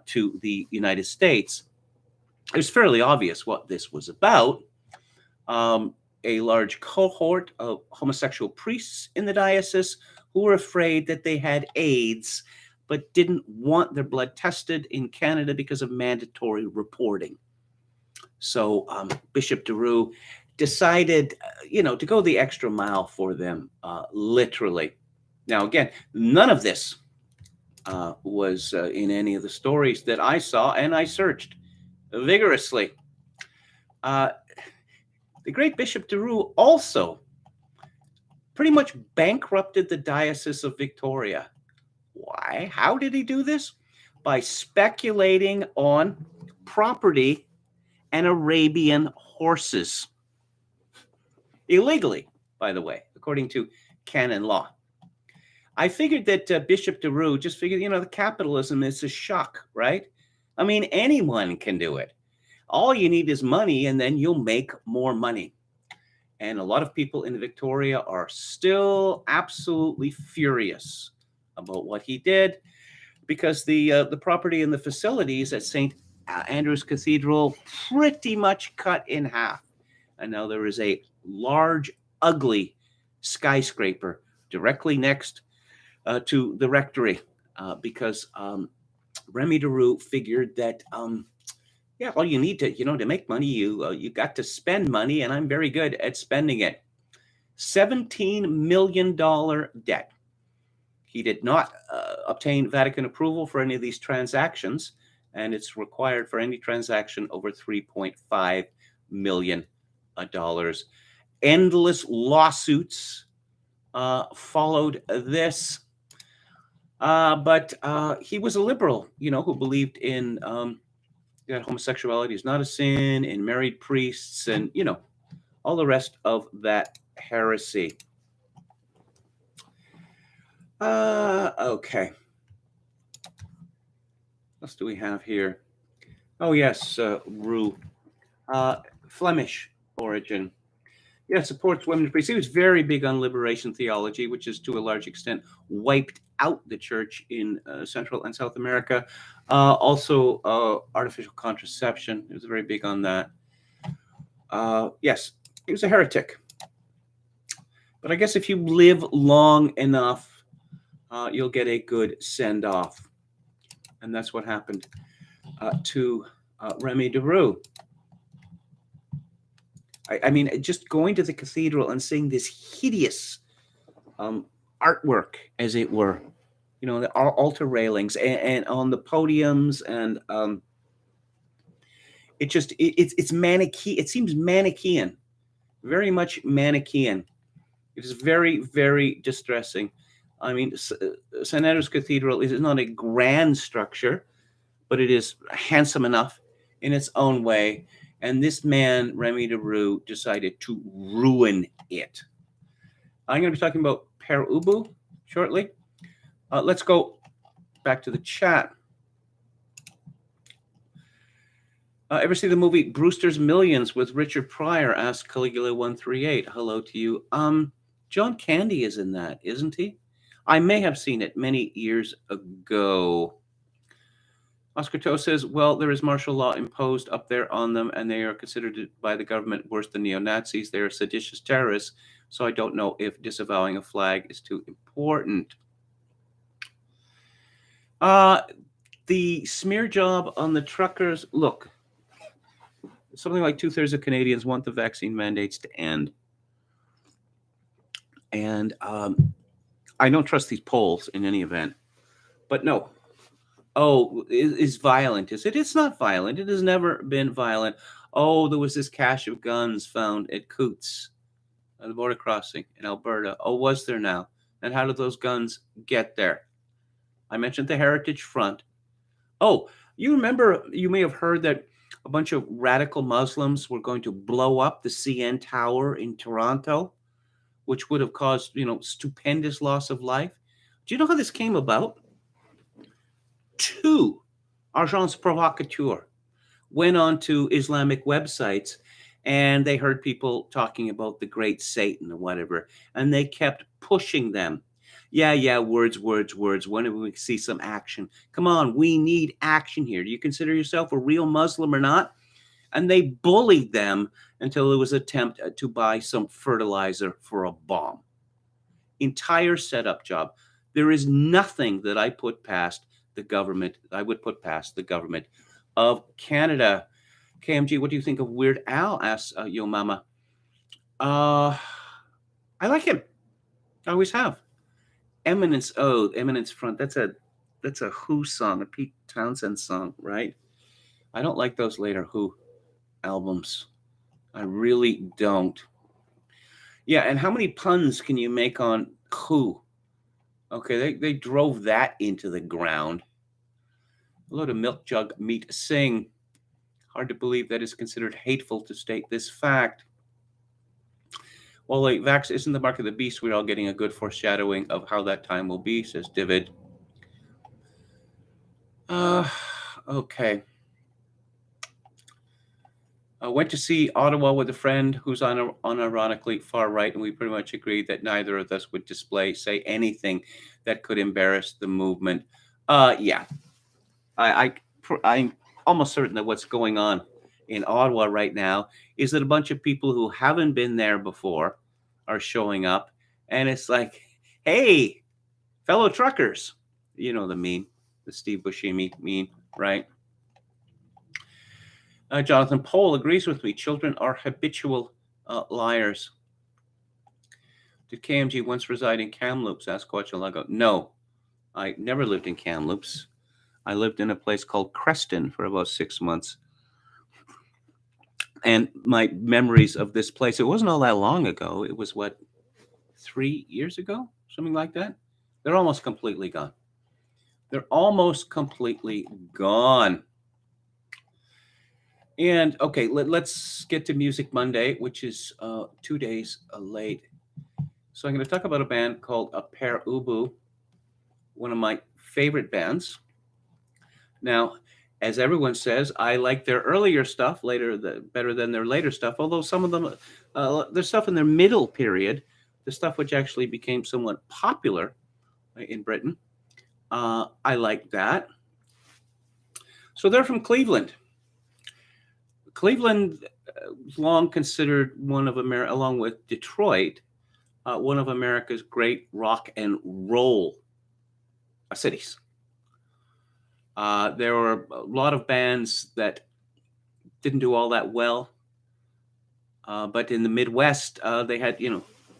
to the United States. It was fairly obvious what this was about. A large cohort of homosexual priests in the diocese who were afraid that they had AIDS, but didn't want their blood tested in Canada because of mandatory reporting. So Bishop Derues decided, to go the extra mile for them, literally. Now, again, none of this was in any of the stories that I saw, and I searched vigorously. The great Bishop Derues also pretty much bankrupted the Diocese of Victoria. Why? How did he do this? By speculating on property and Arabian horses. Illegally, by the way, according to canon law. I figured that Bishop Derues just figured, the capitalism is a shock, right? I mean, anyone can do it. All you need is money, and then you'll make more money. And a lot of people in Victoria are still absolutely furious about what he did, because the property and the facilities at St. Andrew's Cathedral pretty much cut in half. And now there is a large, ugly skyscraper directly next to the rectory, because Remy Derues figured that, all you need to make money, you got to spend money, and I'm very good at spending it. $17 million debt. He did not obtain Vatican approval for any of these transactions, and it's required for any transaction over $3.5 million. Endless lawsuits followed this, but he was a liberal, who believed in that homosexuality is not a sin, and married priests, and all the rest of that heresy. Okay. What else do we have here? Oh yes, Rue, Flemish origin. Yeah, supports women priests. He was very big on liberation theology, which is to a large extent wiped out the church in Central and South America. Also, artificial contraception. He was very big on that. Yes, he was a heretic. But I guess if you live long enough, you'll get a good send-off. And that's what happened to Remy Derues. I mean, just going to the cathedral and seeing this hideous artwork, as it were, the altar railings and on the podiums, and it's Manichaean. It seems Manichaean, very much Manichaean. It is very, very distressing. I mean, St. Andrew's Cathedral is not a grand structure, but it is handsome enough in its own way. And this man, Remy Derues, decided to ruin it. I'm going to be talking about Peru shortly. Let's go back to the chat. Ever see the movie Brewster's Millions with Richard Pryor? Asked Caligula 138. Hello to you. John Candy is in that, isn't he? I may have seen it many years ago. Oscar Toe says, well, there is martial law imposed up there on them, and they are considered by the government worse than neo-Nazis. They are seditious terrorists, so I don't know if disavowing a flag is too important. The smear job on the truckers, look, something like 2/3 of Canadians want the vaccine mandates to end. And I don't trust these polls in any event. But no, Oh, is violent, is it? It's not violent. It has never been violent. Oh, there was this cache of guns found at Coots, the border crossing in Alberta. Oh, was there now? And how did those guns get there? I mentioned the Heritage Front. Oh, you remember, you may have heard that a bunch of radical Muslims were going to blow up the CN Tower in Toronto, which would have caused, stupendous loss of life. Do you know how this came about? Two agents provocateurs went on to Islamic websites and they heard people talking about the great Satan or whatever, and they kept pushing them. Yeah, words, words, words. When do we see some action? Come on, we need action here. Do you consider yourself a real Muslim or not? And they bullied them until there was an attempt to buy some fertilizer for a bomb. Entire setup job. There is nothing that I would put past the government of Canada. KMG, what do you think of Weird Al? Asks Yo Mama. I like him. I always have. Eminence Ode, Eminence Front. That's a Who song, a Pete Townsend song, right? I don't like those later Who albums. I really don't. Yeah, and how many puns can you make on Who? Okay, they drove that into the ground. Hello to Milk Jug Meat Sing. Hard to believe that is considered hateful to state this fact. Well, like, Vax isn't the mark of the beast. We're all getting a good foreshadowing of how that time will be, says David. Okay. I went to see Ottawa with a friend who's unironically far right, and we pretty much agreed that neither of us would say anything that could embarrass the movement. Yeah. I'm almost certain that what's going on in Ottawa right now is that a bunch of people who haven't been there before are showing up, and it's like, hey, fellow truckers, you know the meme, the Steve Buscemi meme, right? Jonathan Pohl agrees with me. Children are habitual liars. Did KMG once reside in Kamloops? Asked Coachalago. No, I never lived in Kamloops. I lived in a place called Creston for about 6 months. And my memories of this place, it wasn't all that long ago. It was, 3 years ago? Something like that. They're almost completely gone. And okay, let's get to Music Monday, which is 2 days late. So I'm going to talk about a band called Peru, one of my favorite bands. Now, as everyone says, I like their earlier stuff better than their later stuff, although some of them, there's stuff in their middle period, the stuff which actually became somewhat popular in Britain. I like that. So they're from Cleveland. Cleveland was long considered one of America, along with Detroit, one of America's great rock and roll cities. There were a lot of bands that didn't do all that well, but in the Midwest, they had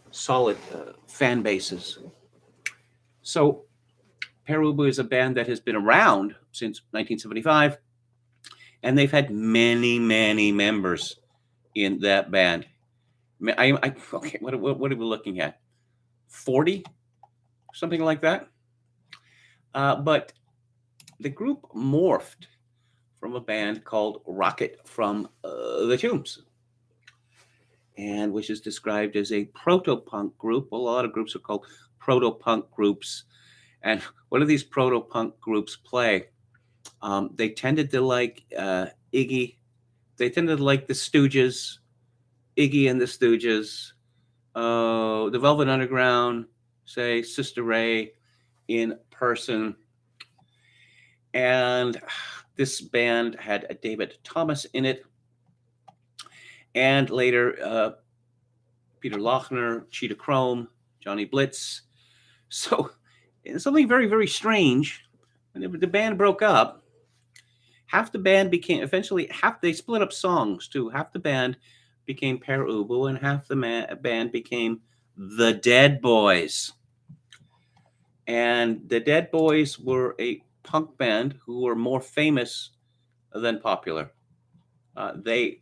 solid fan bases. So Peru is a band that has been around since 1975, and they've had many, many members in that band. Okay, what are we looking at? 40, something like that. But the group morphed from a band called Rocket from the Tombs, and which is described as a proto-punk group. A lot of groups are called proto-punk groups. And what do these proto-punk groups play? They tended to like Iggy. They tended to like the Stooges, Iggy and the Stooges, the Velvet Underground, say Sister Ray in person. And this band had a David Thomas in it. And later, Peter Lochner, Cheetah Chrome, Johnny Blitz. So something very, very strange. When the band broke up, half the band they split up songs too. Half the band became Peru, and half the band became the Dead Boys. And the Dead Boys were a punk band who were more famous than popular. They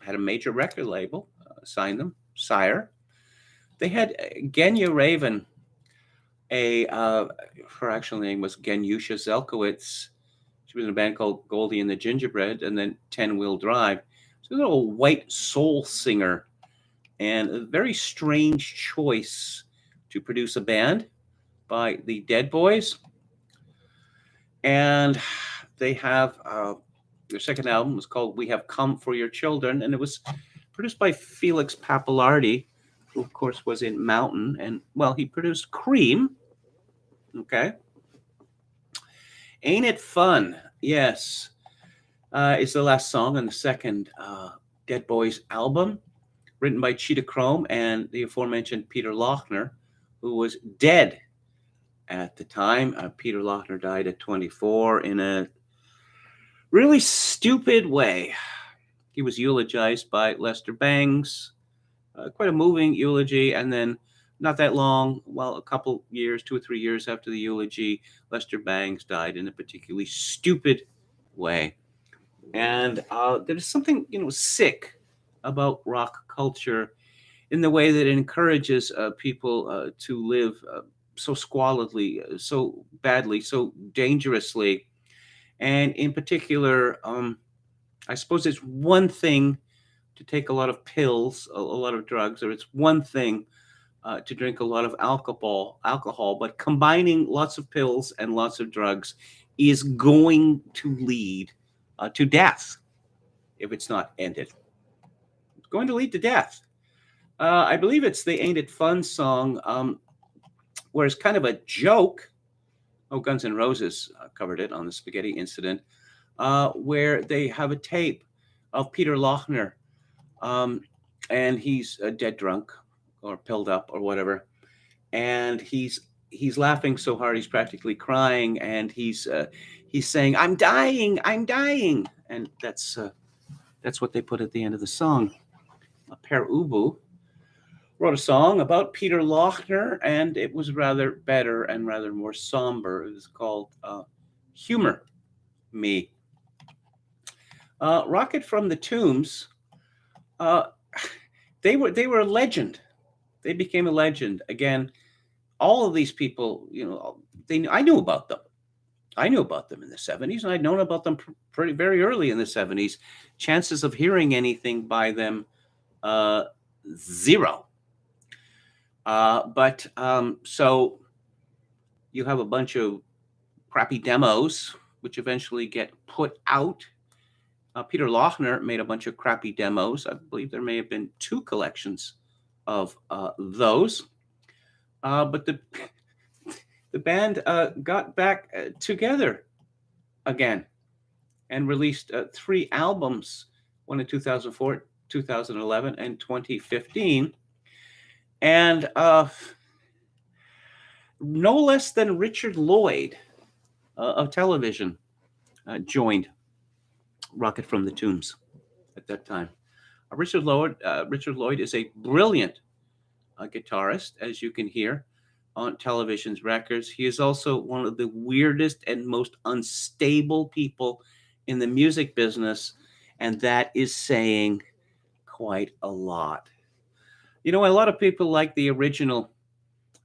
had a major record label, signed them, Sire. They had Genya Raven, her actual name was Genyusha Zelkowitz. She was in a band called Goldie and the Gingerbread, and then 10 Wheel Drive. She's a little white soul singer, and a very strange choice to produce a band by the Dead Boys. And they have their second album was called We Have Come for Your Children, and it was produced by Felix Pappalardi, who of course was in Mountain, and well, he produced Cream. Okay. Ain't It Fun? Yes. It's the last song on the second Dead Boys album, written by Cheetah Chrome and the aforementioned Peter Lochner, who was dead at the time. Peter Lochner died at 24 in a really stupid way. He was eulogized by Lester Bangs, quite a moving eulogy, and then not that long, well, a couple years, 2 or 3 years after the eulogy, Lester Bangs died in a particularly stupid way. And there's something, sick about rock culture in the way that it encourages people to live so squalidly, so badly, so dangerously. And in particular, I suppose it's one thing to take a lot of pills, a lot of drugs, or it's one thing to drink a lot of alcohol, but combining lots of pills and lots of drugs is going to lead to death if it's not ended. It's going to lead to death. I believe it's the Ain't It Fun song, where it's kind of a joke. Oh, Guns N' Roses covered it on the Spaghetti Incident, where they have a tape of Peter Lochner, and he's dead drunk or pilled up or whatever, and he's laughing so hard he's practically crying, and he's saying, "I'm dying, and that's what they put at the end of the song. Per Ubu wrote a song about Peter Lochner, and it was rather better and rather more somber. It was called Humor Me. Rocket from the Tombs, they were a legend. They became a legend. Again, all of these people, I knew about them. I knew about them in the 70s, and I'd known about them very early in the 70s. Chances of hearing anything by them, zero. But so you have a bunch of crappy demos, which eventually get put out. Peter Lochner made a bunch of crappy demos. I believe there may have been 2 collections of those. But the band got back together again and released 3 albums, one in 2004, 2011, and 2015. And no less than Richard Lloyd of television joined Rocket from the Tombs at that time. Richard Lloyd is a brilliant guitarist, as you can hear on television's records. He is also one of the weirdest and most unstable people in the music business, and that is saying quite a lot. A lot of people like the original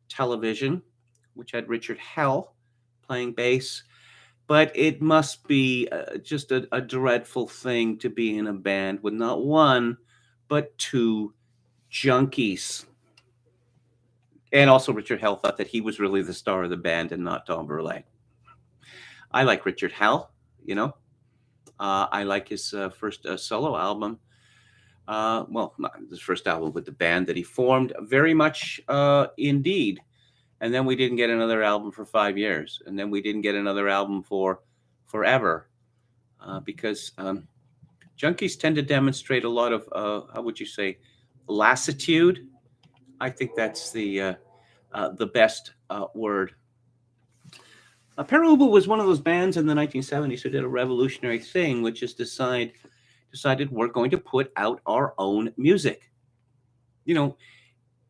television, which had Richard Hell playing bass, but it must be just a dreadful thing to be in a band with not one, but 2 junkies. And also Richard Hell thought that he was really the star of the band and not Tom Burley. I like Richard Hell, I like his first solo album. Well, not his first album with the band that he formed, very much indeed. And then we didn't get another album for 5 years. And then we didn't get another album for forever. Because junkies tend to demonstrate a lot of, how would you say, lassitude. I think that's the best word. Peru was one of those bands in the 1970s who did a revolutionary thing, which is decided we're going to put out our own music.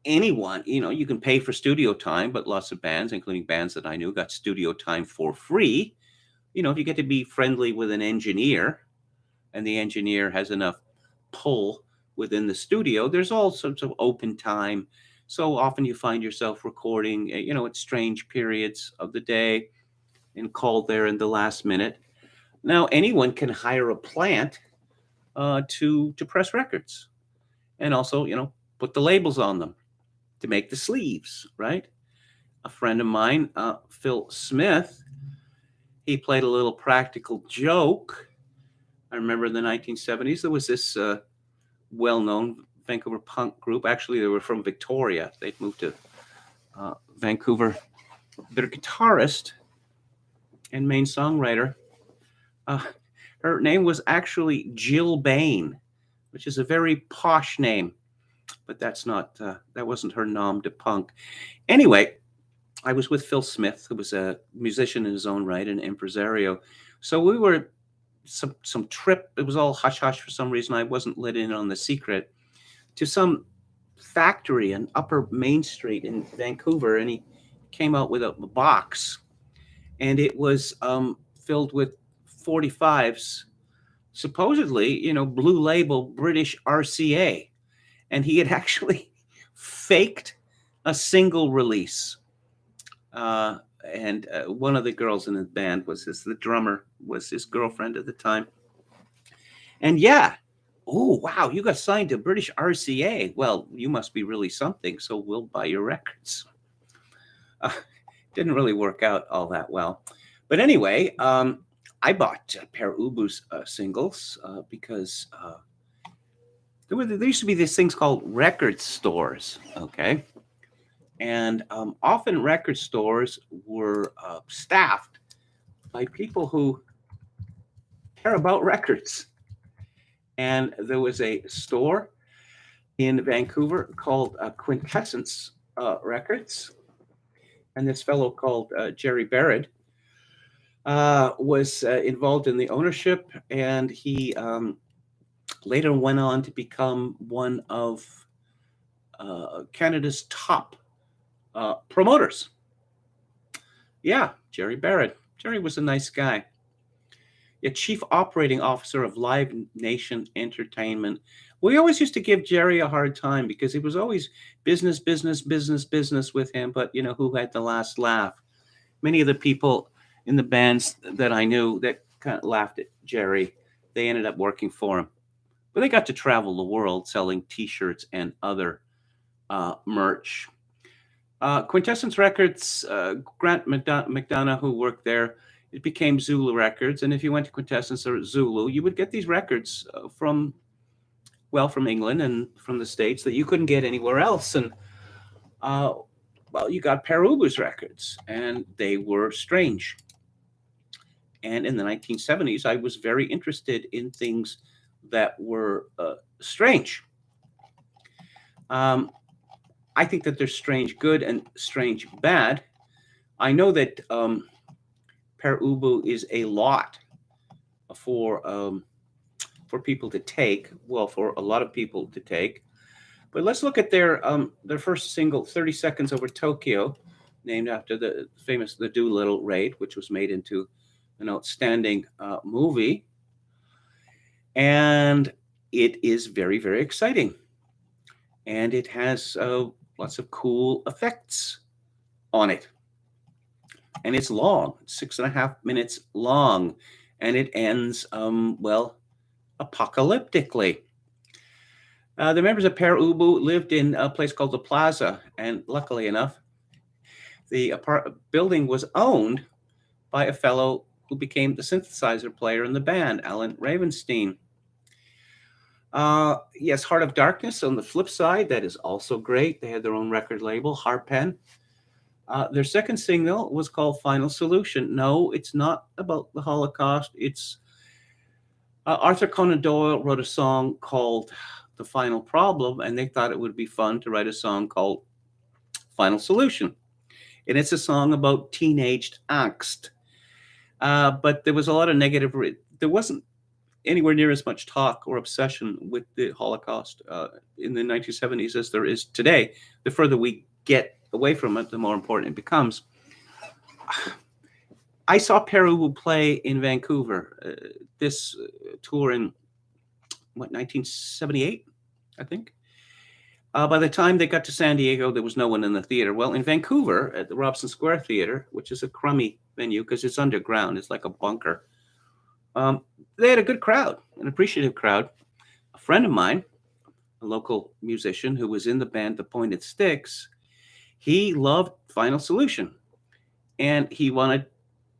Anyone, you can pay for studio time, but lots of bands, including bands that I knew, got studio time for free. if you get to be friendly with an engineer and the engineer has enough pull within the studio, there's all sorts of open time. So often you find yourself recording, at strange periods of the day and called there in the last minute. Now, anyone can hire a plant to press records and also, put the labels on them to make the sleeves, right? A friend of mine, Phil Smith, he played a little practical joke. I remember in the 1970s, there was this well-known Vancouver punk group. Actually, they were from Victoria. They'd moved to Vancouver. Their guitarist and main songwriter, her name was actually Jill Bain, which is a very posh name, but that wasn't her nom de punk. Anyway, I was with Phil Smith, who was a musician in his own right, an impresario. So we were some trip. It was all hush hush for some reason. I wasn't let in on the secret to some factory on Upper Main Street in Vancouver, and he came out with a box, and it was filled with 45s, supposedly, blue label British RCA, and he had actually faked a single release. And one of the girls in the band the drummer was his girlfriend at the time. And yeah, oh, wow, you got signed to British RCA. Well, you must be really something, so we'll buy your records. Didn't really work out all that well. But anyway, I bought Peru's singles because there used to be these things called record stores, okay? And often record stores were staffed by people who care about records. And there was a store in Vancouver called Quintessence Records. And this fellow called Jerry Barrett was involved in the ownership. And he later went on to become one of Canada's top promoters. Yeah, Jerry Barrett. Jerry was a nice guy. A chief operating officer of Live Nation Entertainment. We always used to give Jerry a hard time because it was always business with him, but who had the last laugh? Many of the people in the bands that I knew that kind of laughed at Jerry, they ended up working for him. But they got to travel the world selling T-shirts and other merch. Quintessence Records, Grant McDonough, who worked there, it became Zulu Records. And if you went to Quintessence or Zulu, you would get these records from England and from the States that you couldn't get anywhere else. And, you got Peru's records, and they were strange. And in the 1970s, I was very interested in things that were strange. I think that there's strange good and strange bad. I know that Peru is a lot for people to take. Well, for a lot of people to take. But let's look at their first single, 30 Seconds Over Tokyo, named after the famous The Doolittle raid, which was made into an outstanding movie. And it is very, very exciting. And it has lots of cool effects on it. And it's long, 6.5 minutes long, and it ends, apocalyptically. The members of Peru lived in a place called the Plaza, and luckily enough, the building was owned by a fellow who became the synthesizer player in the band, Alan Ravenstein. Yes, Heart of Darkness on the flip side, that is also great. They had their own record label, Harpen. Their second single was called Final Solution. No, it's not about the Holocaust. It's Arthur Conan Doyle wrote a song called The Final Problem, and they thought it would be fun to write a song called Final Solution. And it's a song about teenage angst. But there was a lot of negative. There wasn't anywhere near as much talk or obsession with the Holocaust in the 1970s as there is today. The further we get away from it, the more important it becomes. I saw Peru play in Vancouver. This tour in, what, 1978, I think. By the time they got to San Diego, there was no one in the theater. Well, in Vancouver, at the Robson Square Theater, which is a crummy venue because it's underground, it's like a bunker, they had a good crowd, an appreciative crowd. A friend of mine, a local musician who was in the band The Pointed Sticks, he loved Final Solution, and he wanted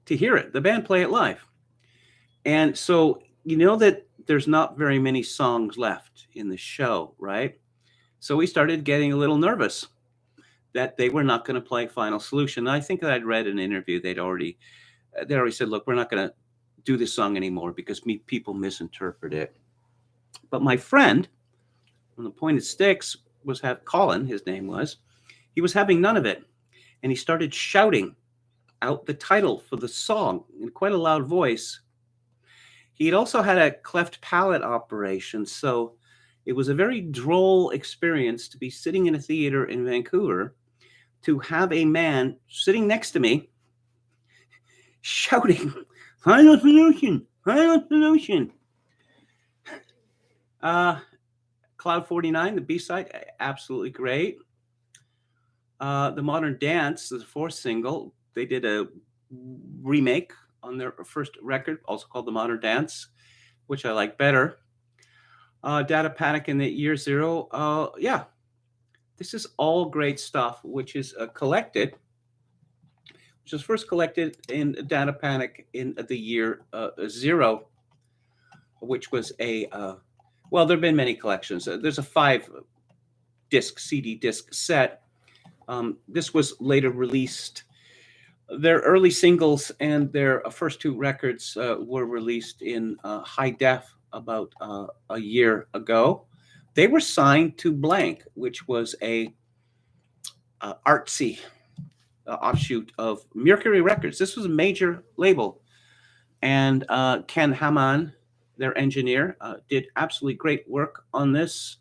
to hear it, the band play it live. And so, you know that there's not very many songs left in the show, right? So we started getting a little nervous that they were not going to play Final Solution. I think that I'd read an interview they'd already said, look, we're not going to do this song anymore because people misinterpret it. But my friend on The Pointed Sticks Colin, his name was, he was having none of it. And he started shouting out the title for the song in quite a loud voice. He'd also had a cleft palate operation, so it was a very droll experience to be sitting in a theater in Vancouver, to have a man sitting next to me shouting, Final Solution, Final Solution. Cloud 49, the B-side, absolutely great. The Modern Dance, the fourth single, they did a remake on their first record, also called The Modern Dance, which I like better. Data Panic in the Year Zero. Yeah, this is all great stuff, which is collected, which was first collected in Data Panic in the year zero, which was well, there have been many collections. There's a 5-disc CD disc set. This was later released. Their early singles and their first 2 records were released in high def about a year ago. They were signed to Blank, which was a artsy offshoot of Mercury Records. This was a major label. And Ken Hamann, their engineer, did absolutely great work on this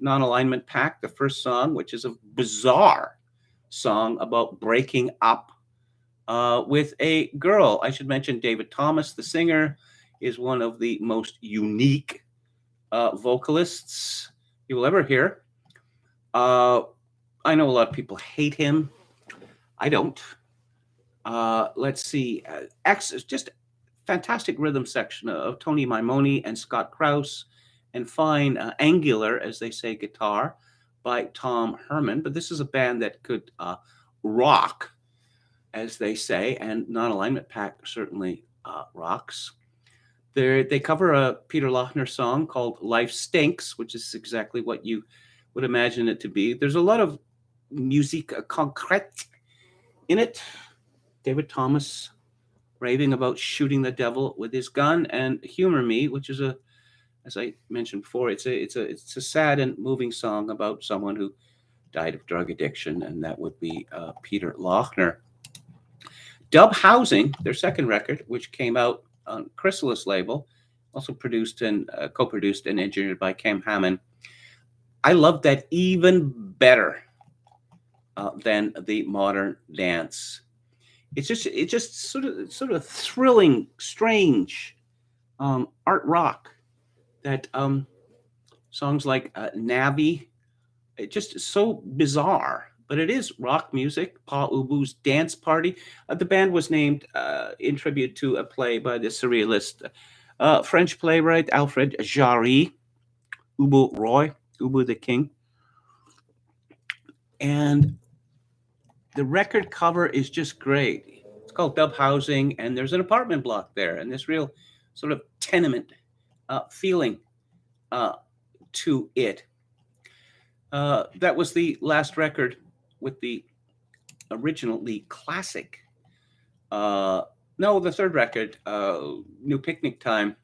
Non-Alignment Pact, the first song, which is a bizarre song about breaking up with a girl. I should mention David Thomas, the singer, is one of the most unique vocalists you will ever hear. I know a lot of people hate him. I don't. Let's see. Just fantastic rhythm section of Tony Maimone and Scott Krause, and fine angular, as they say, guitar by Tom Herman. But this is a band that could rock, as they say, and Non-Alignment Pact certainly rocks. They cover a Peter Lochner song called Life Stinks, which is exactly what you would imagine it to be. There's a lot of musique concrète in it. David Thomas raving about shooting the devil with his gun, and Humor Me, which is as I mentioned before, it's a sad and moving song about someone who died of drug addiction, and that would be Peter Lochner. Dub Housing, their second record, which came out on Chrysalis label, also produced and co-produced and engineered by Cam Hammond. I love that even better than the Modern Dance. It's just sort of thrilling, strange art rock. That songs like Navi, it just is so bizarre, but it is rock music. Paul Ubu's Dance Party. The band was named in tribute to a play by the surrealist French playwright Alfred Jarry. Ubu the King. And the record cover is just great. It's called Dub Housing, and there's an apartment block there, and this real sort of tenement feeling to it. That was the last record with the originally classic. The third record, New Picnic Time.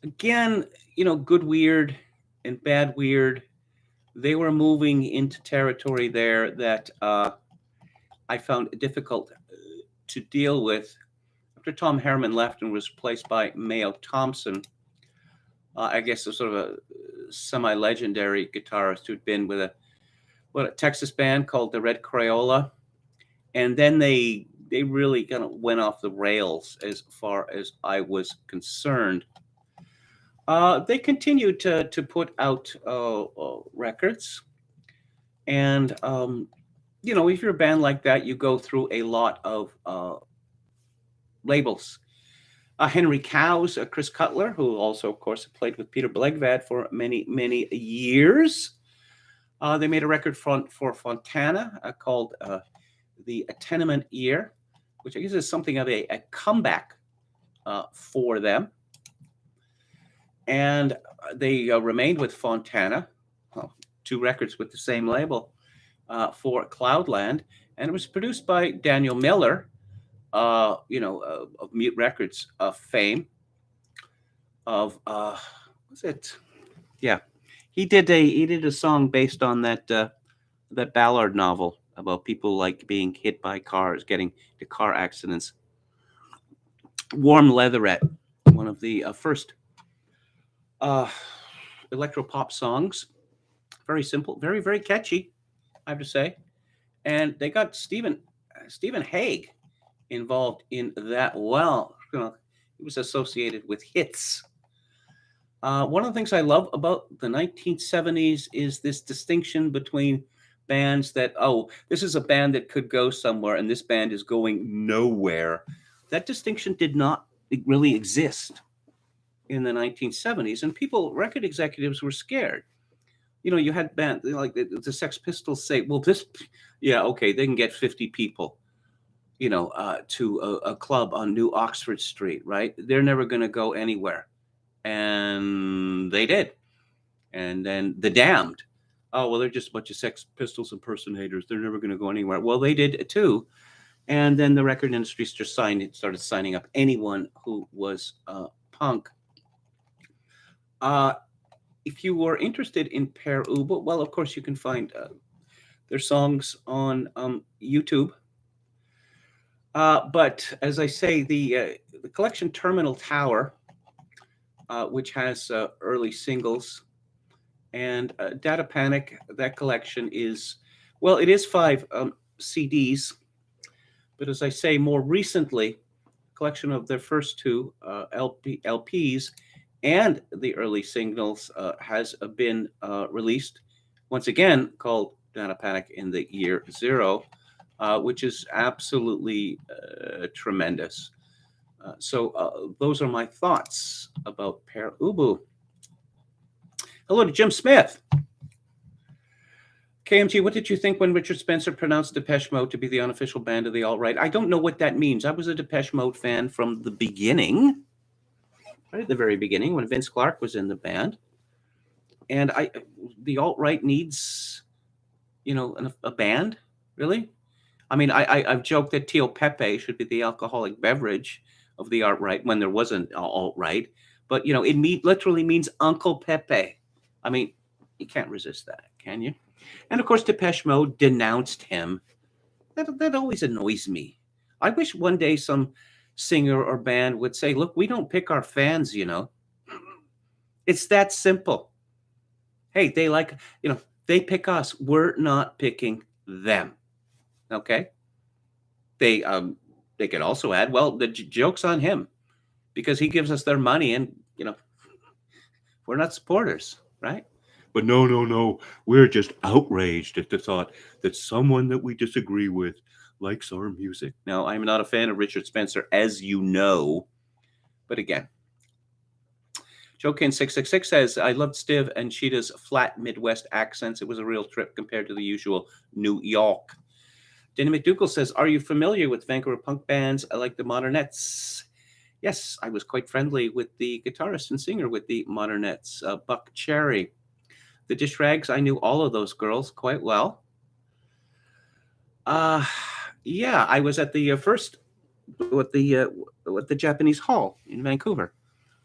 Again, good weird and bad weird. They were moving into territory there that I found difficult to deal with. After Tom Herman left and was replaced by Mayo Thompson, I guess a sort of a semi-legendary guitarist who'd been with a Texas band called the Red Crayola. And then they they really kind of went off the rails as far as I was concerned. They continued to put out records, and if you're a band like that, you go through a lot of labels. Henry Cowes, Chris Cutler, who also, of course, played with Peter Blegvad for many, many years. They made a record for Fontana called The Tenement Year, which I guess is something of a comeback for them. And they remained with Fontana, 2 records with the same label, for Cloudland. And it was produced by Daniel Miller, of Mute Records fame. Was it? Yeah, he did a song based on that Ballard novel about people like being hit by cars, getting to car accidents. Warm Leatherette, one of the first electro-pop songs. Very simple, very, very catchy, I have to say. And they got Stephen Hague involved in that. Well, he was associated with hits. One of the things I love about the 1970s is this distinction between bands that, this is a band that could go somewhere and this band is going nowhere. That distinction did not really exist in the 1970s, and record executives were scared. You had bands like the Sex Pistols say, well, they can get 50 people, to a club on New Oxford Street, right? They're never going to go anywhere. And they did. And then the Damned, they're just a bunch of Sex Pistols impersonators. They're never going to go anywhere. Well, they did too. And then the record industry just started signing up anyone who was punk. If you were interested in Peru, well, of course, you can find their songs on YouTube. But as I say, the collection Terminal Tower, which has early singles, and Data Panic, that collection is, it is 5 CDs. But as I say, more recently, collection of their first 2 LPs and the early singles has been released, once again called Data Panic in the Year Zero, which is absolutely tremendous. So those are my thoughts about Per Ubu. Hello to Jim Smith. KMG, what did you think when Richard Spencer pronounced Depeche Mode to be the unofficial band of the alt-right? I don't know what that means. I was a Depeche Mode fan from the beginning, right at the very beginning, when Vince Clarke was in the band. And the alt-right needs, a band, really? I mean, I've joked that Tio Pepe should be the alcoholic beverage of the alt-right when there wasn't alt-right. But, it literally means Uncle Pepe. I mean, you can't resist that, can you? And, of course, Depeche Mode denounced him. That always annoys me. I wish one day some singer or band would say, look, we don't pick our fans, It's that simple. Hey, they pick us. We're not picking them. Okay? They could also add, well, the joke's on him because he gives us their money and, we're not supporters, right? But no. We're just outraged at the thought that someone that we disagree with likes our music. Now, I'm not a fan of Richard Spencer, as you know. But again, Jokin666 says, I loved Stiv and Cheetah's flat Midwest accents. It was a real trip compared to the usual New York. Danny McDougall says, are you familiar with Vancouver punk bands like the Modernettes? Yes, I was quite friendly with the guitarist and singer with the Modernettes, Buck Cherry. The Dish Rags, I knew all of those girls quite well. Yeah, I was at the first with the Japanese Hall in Vancouver,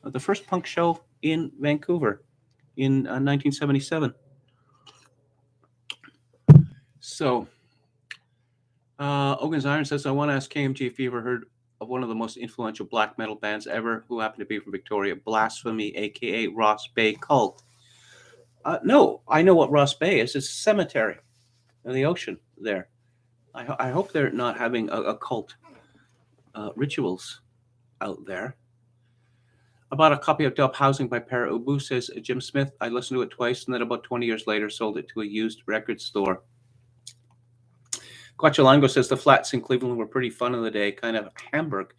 the first punk show in Vancouver in 1977. So, Ogan's Iron says, I want to ask KMG if you ever heard of one of the most influential black metal bands ever who happened to be from Victoria, Blasphemy, a.k.a. Ross Bay Cult. No, I know what Ross Bay is. It's a cemetery in the ocean there. I hope they're not having a cult rituals out there. I bought a copy of Dub Housing by Peru, says Jim Smith. I listened to it twice, and then about 20 years later sold it to a used record store. Quachalango says the flats in Cleveland were pretty fun in the day, kind of Hamburg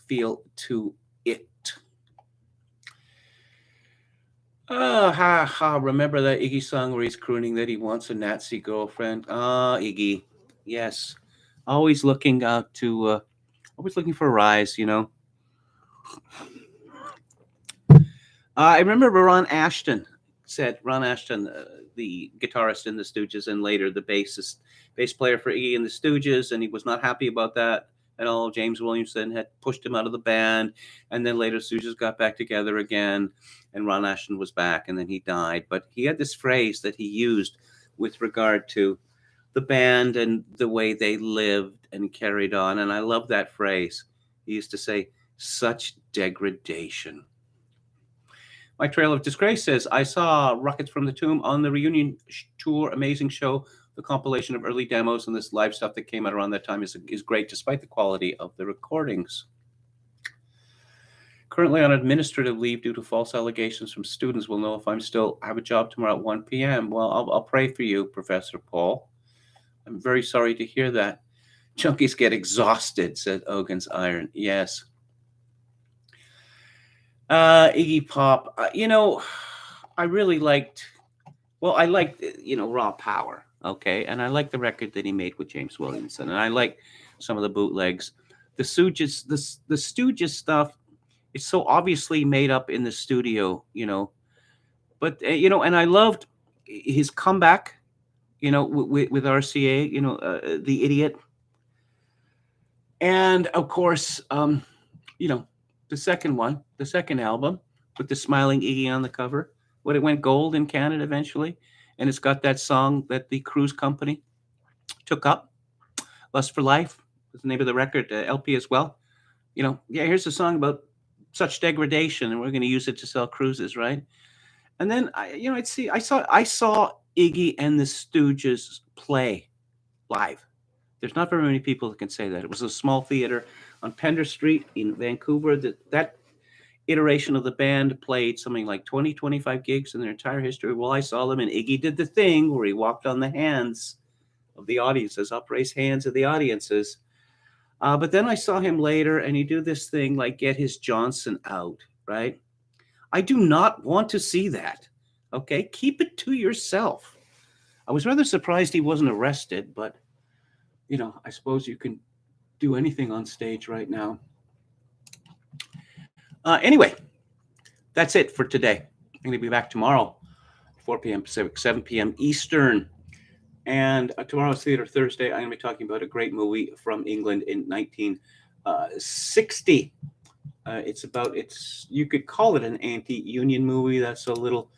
feel to it. Remember that Iggy song where he's crooning that he wants a Nazi girlfriend? Iggy. Yes. Always looking out to, always looking for a rise, you know. I remember Ron Ashton, the guitarist in the Stooges, and later the bass player for Iggy and the Stooges, and he was not happy about that at all. James Williamson had pushed him out of the band, and then later Stooges got back together again, and Ron Ashton was back, and then he died. But he had this phrase that he used with regard to the band and the way they lived and carried on, and I love that phrase. He used to say, "Such degradation." My Trail of Disgrace says, I saw Rockets from the Tomb on the reunion tour. Amazing show. The compilation of early demos and this live stuff that came out around that time is great, despite the quality of the recordings. Currently on administrative leave due to false allegations from students. Will know if I'm still have a job tomorrow at 1 p.m. Well, I'll pray for you, Professor Paul. I'm very sorry to hear that. Junkies get exhausted, said Ogan's Iron. Yes. Iggy Pop, I really liked, Raw Power, okay? And I liked the record that he made with James Williamson, and I liked some of the bootlegs. The Stooges stuff is so obviously made up in the studio, but, and I loved his comeback, with RCA, The Idiot. And, of course, the second album with the smiling Iggy on the cover, when it went gold in Canada eventually, and it's got that song that the cruise company took up, Lust for Life, is the name of the record, LP as well. Here's a song about such degradation, and we're going to use it to sell cruises, right? And then I saw Iggy and the Stooges play live. There's not very many people that can say that. It was a small theater on Pender Street in Vancouver. That iteration of the band played something like 20, 25 gigs in their entire history. Well, I saw them, and Iggy did the thing where he walked on the hands of the audiences, upraised hands of the audiences. But then I saw him later, and he do this thing like get his Johnson out, right? I do not want to see that, okay? Keep it to yourself. I was rather surprised he wasn't arrested, but, I suppose you can do anything on stage right now. Anyway, that's it for today. I'm going to be back tomorrow, 4 p.m. Pacific, 7 p.m. Eastern. And tomorrow's Theater Thursday, I'm going to be talking about a great movie from England in 1960. You could call it an anti-union movie. That's a little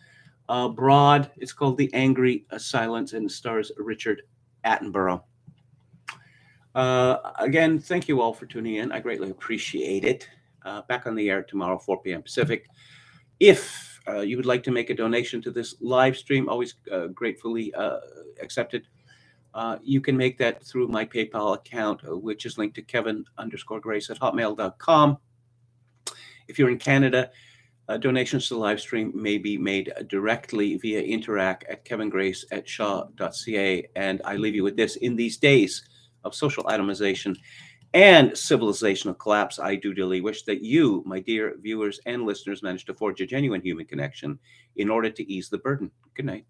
broad. It's called The Angry Silence and stars Richard Attenborough. Again, thank you all for tuning in. I greatly appreciate it. Back on the air tomorrow, 4 p.m. Pacific. If you would like to make a donation to this live stream, always gratefully accepted. You can make that through my PayPal account, which is linked to kevin_grace@hotmail.com. If you're in Canada, donations to the live stream may be made directly via interac@kevingrace@shaw.ca. And I leave you with this. In these days of social atomization and civilizational collapse, I do dearly wish that you, my dear viewers and listeners, manage to forge a genuine human connection in order to ease the burden. Good night.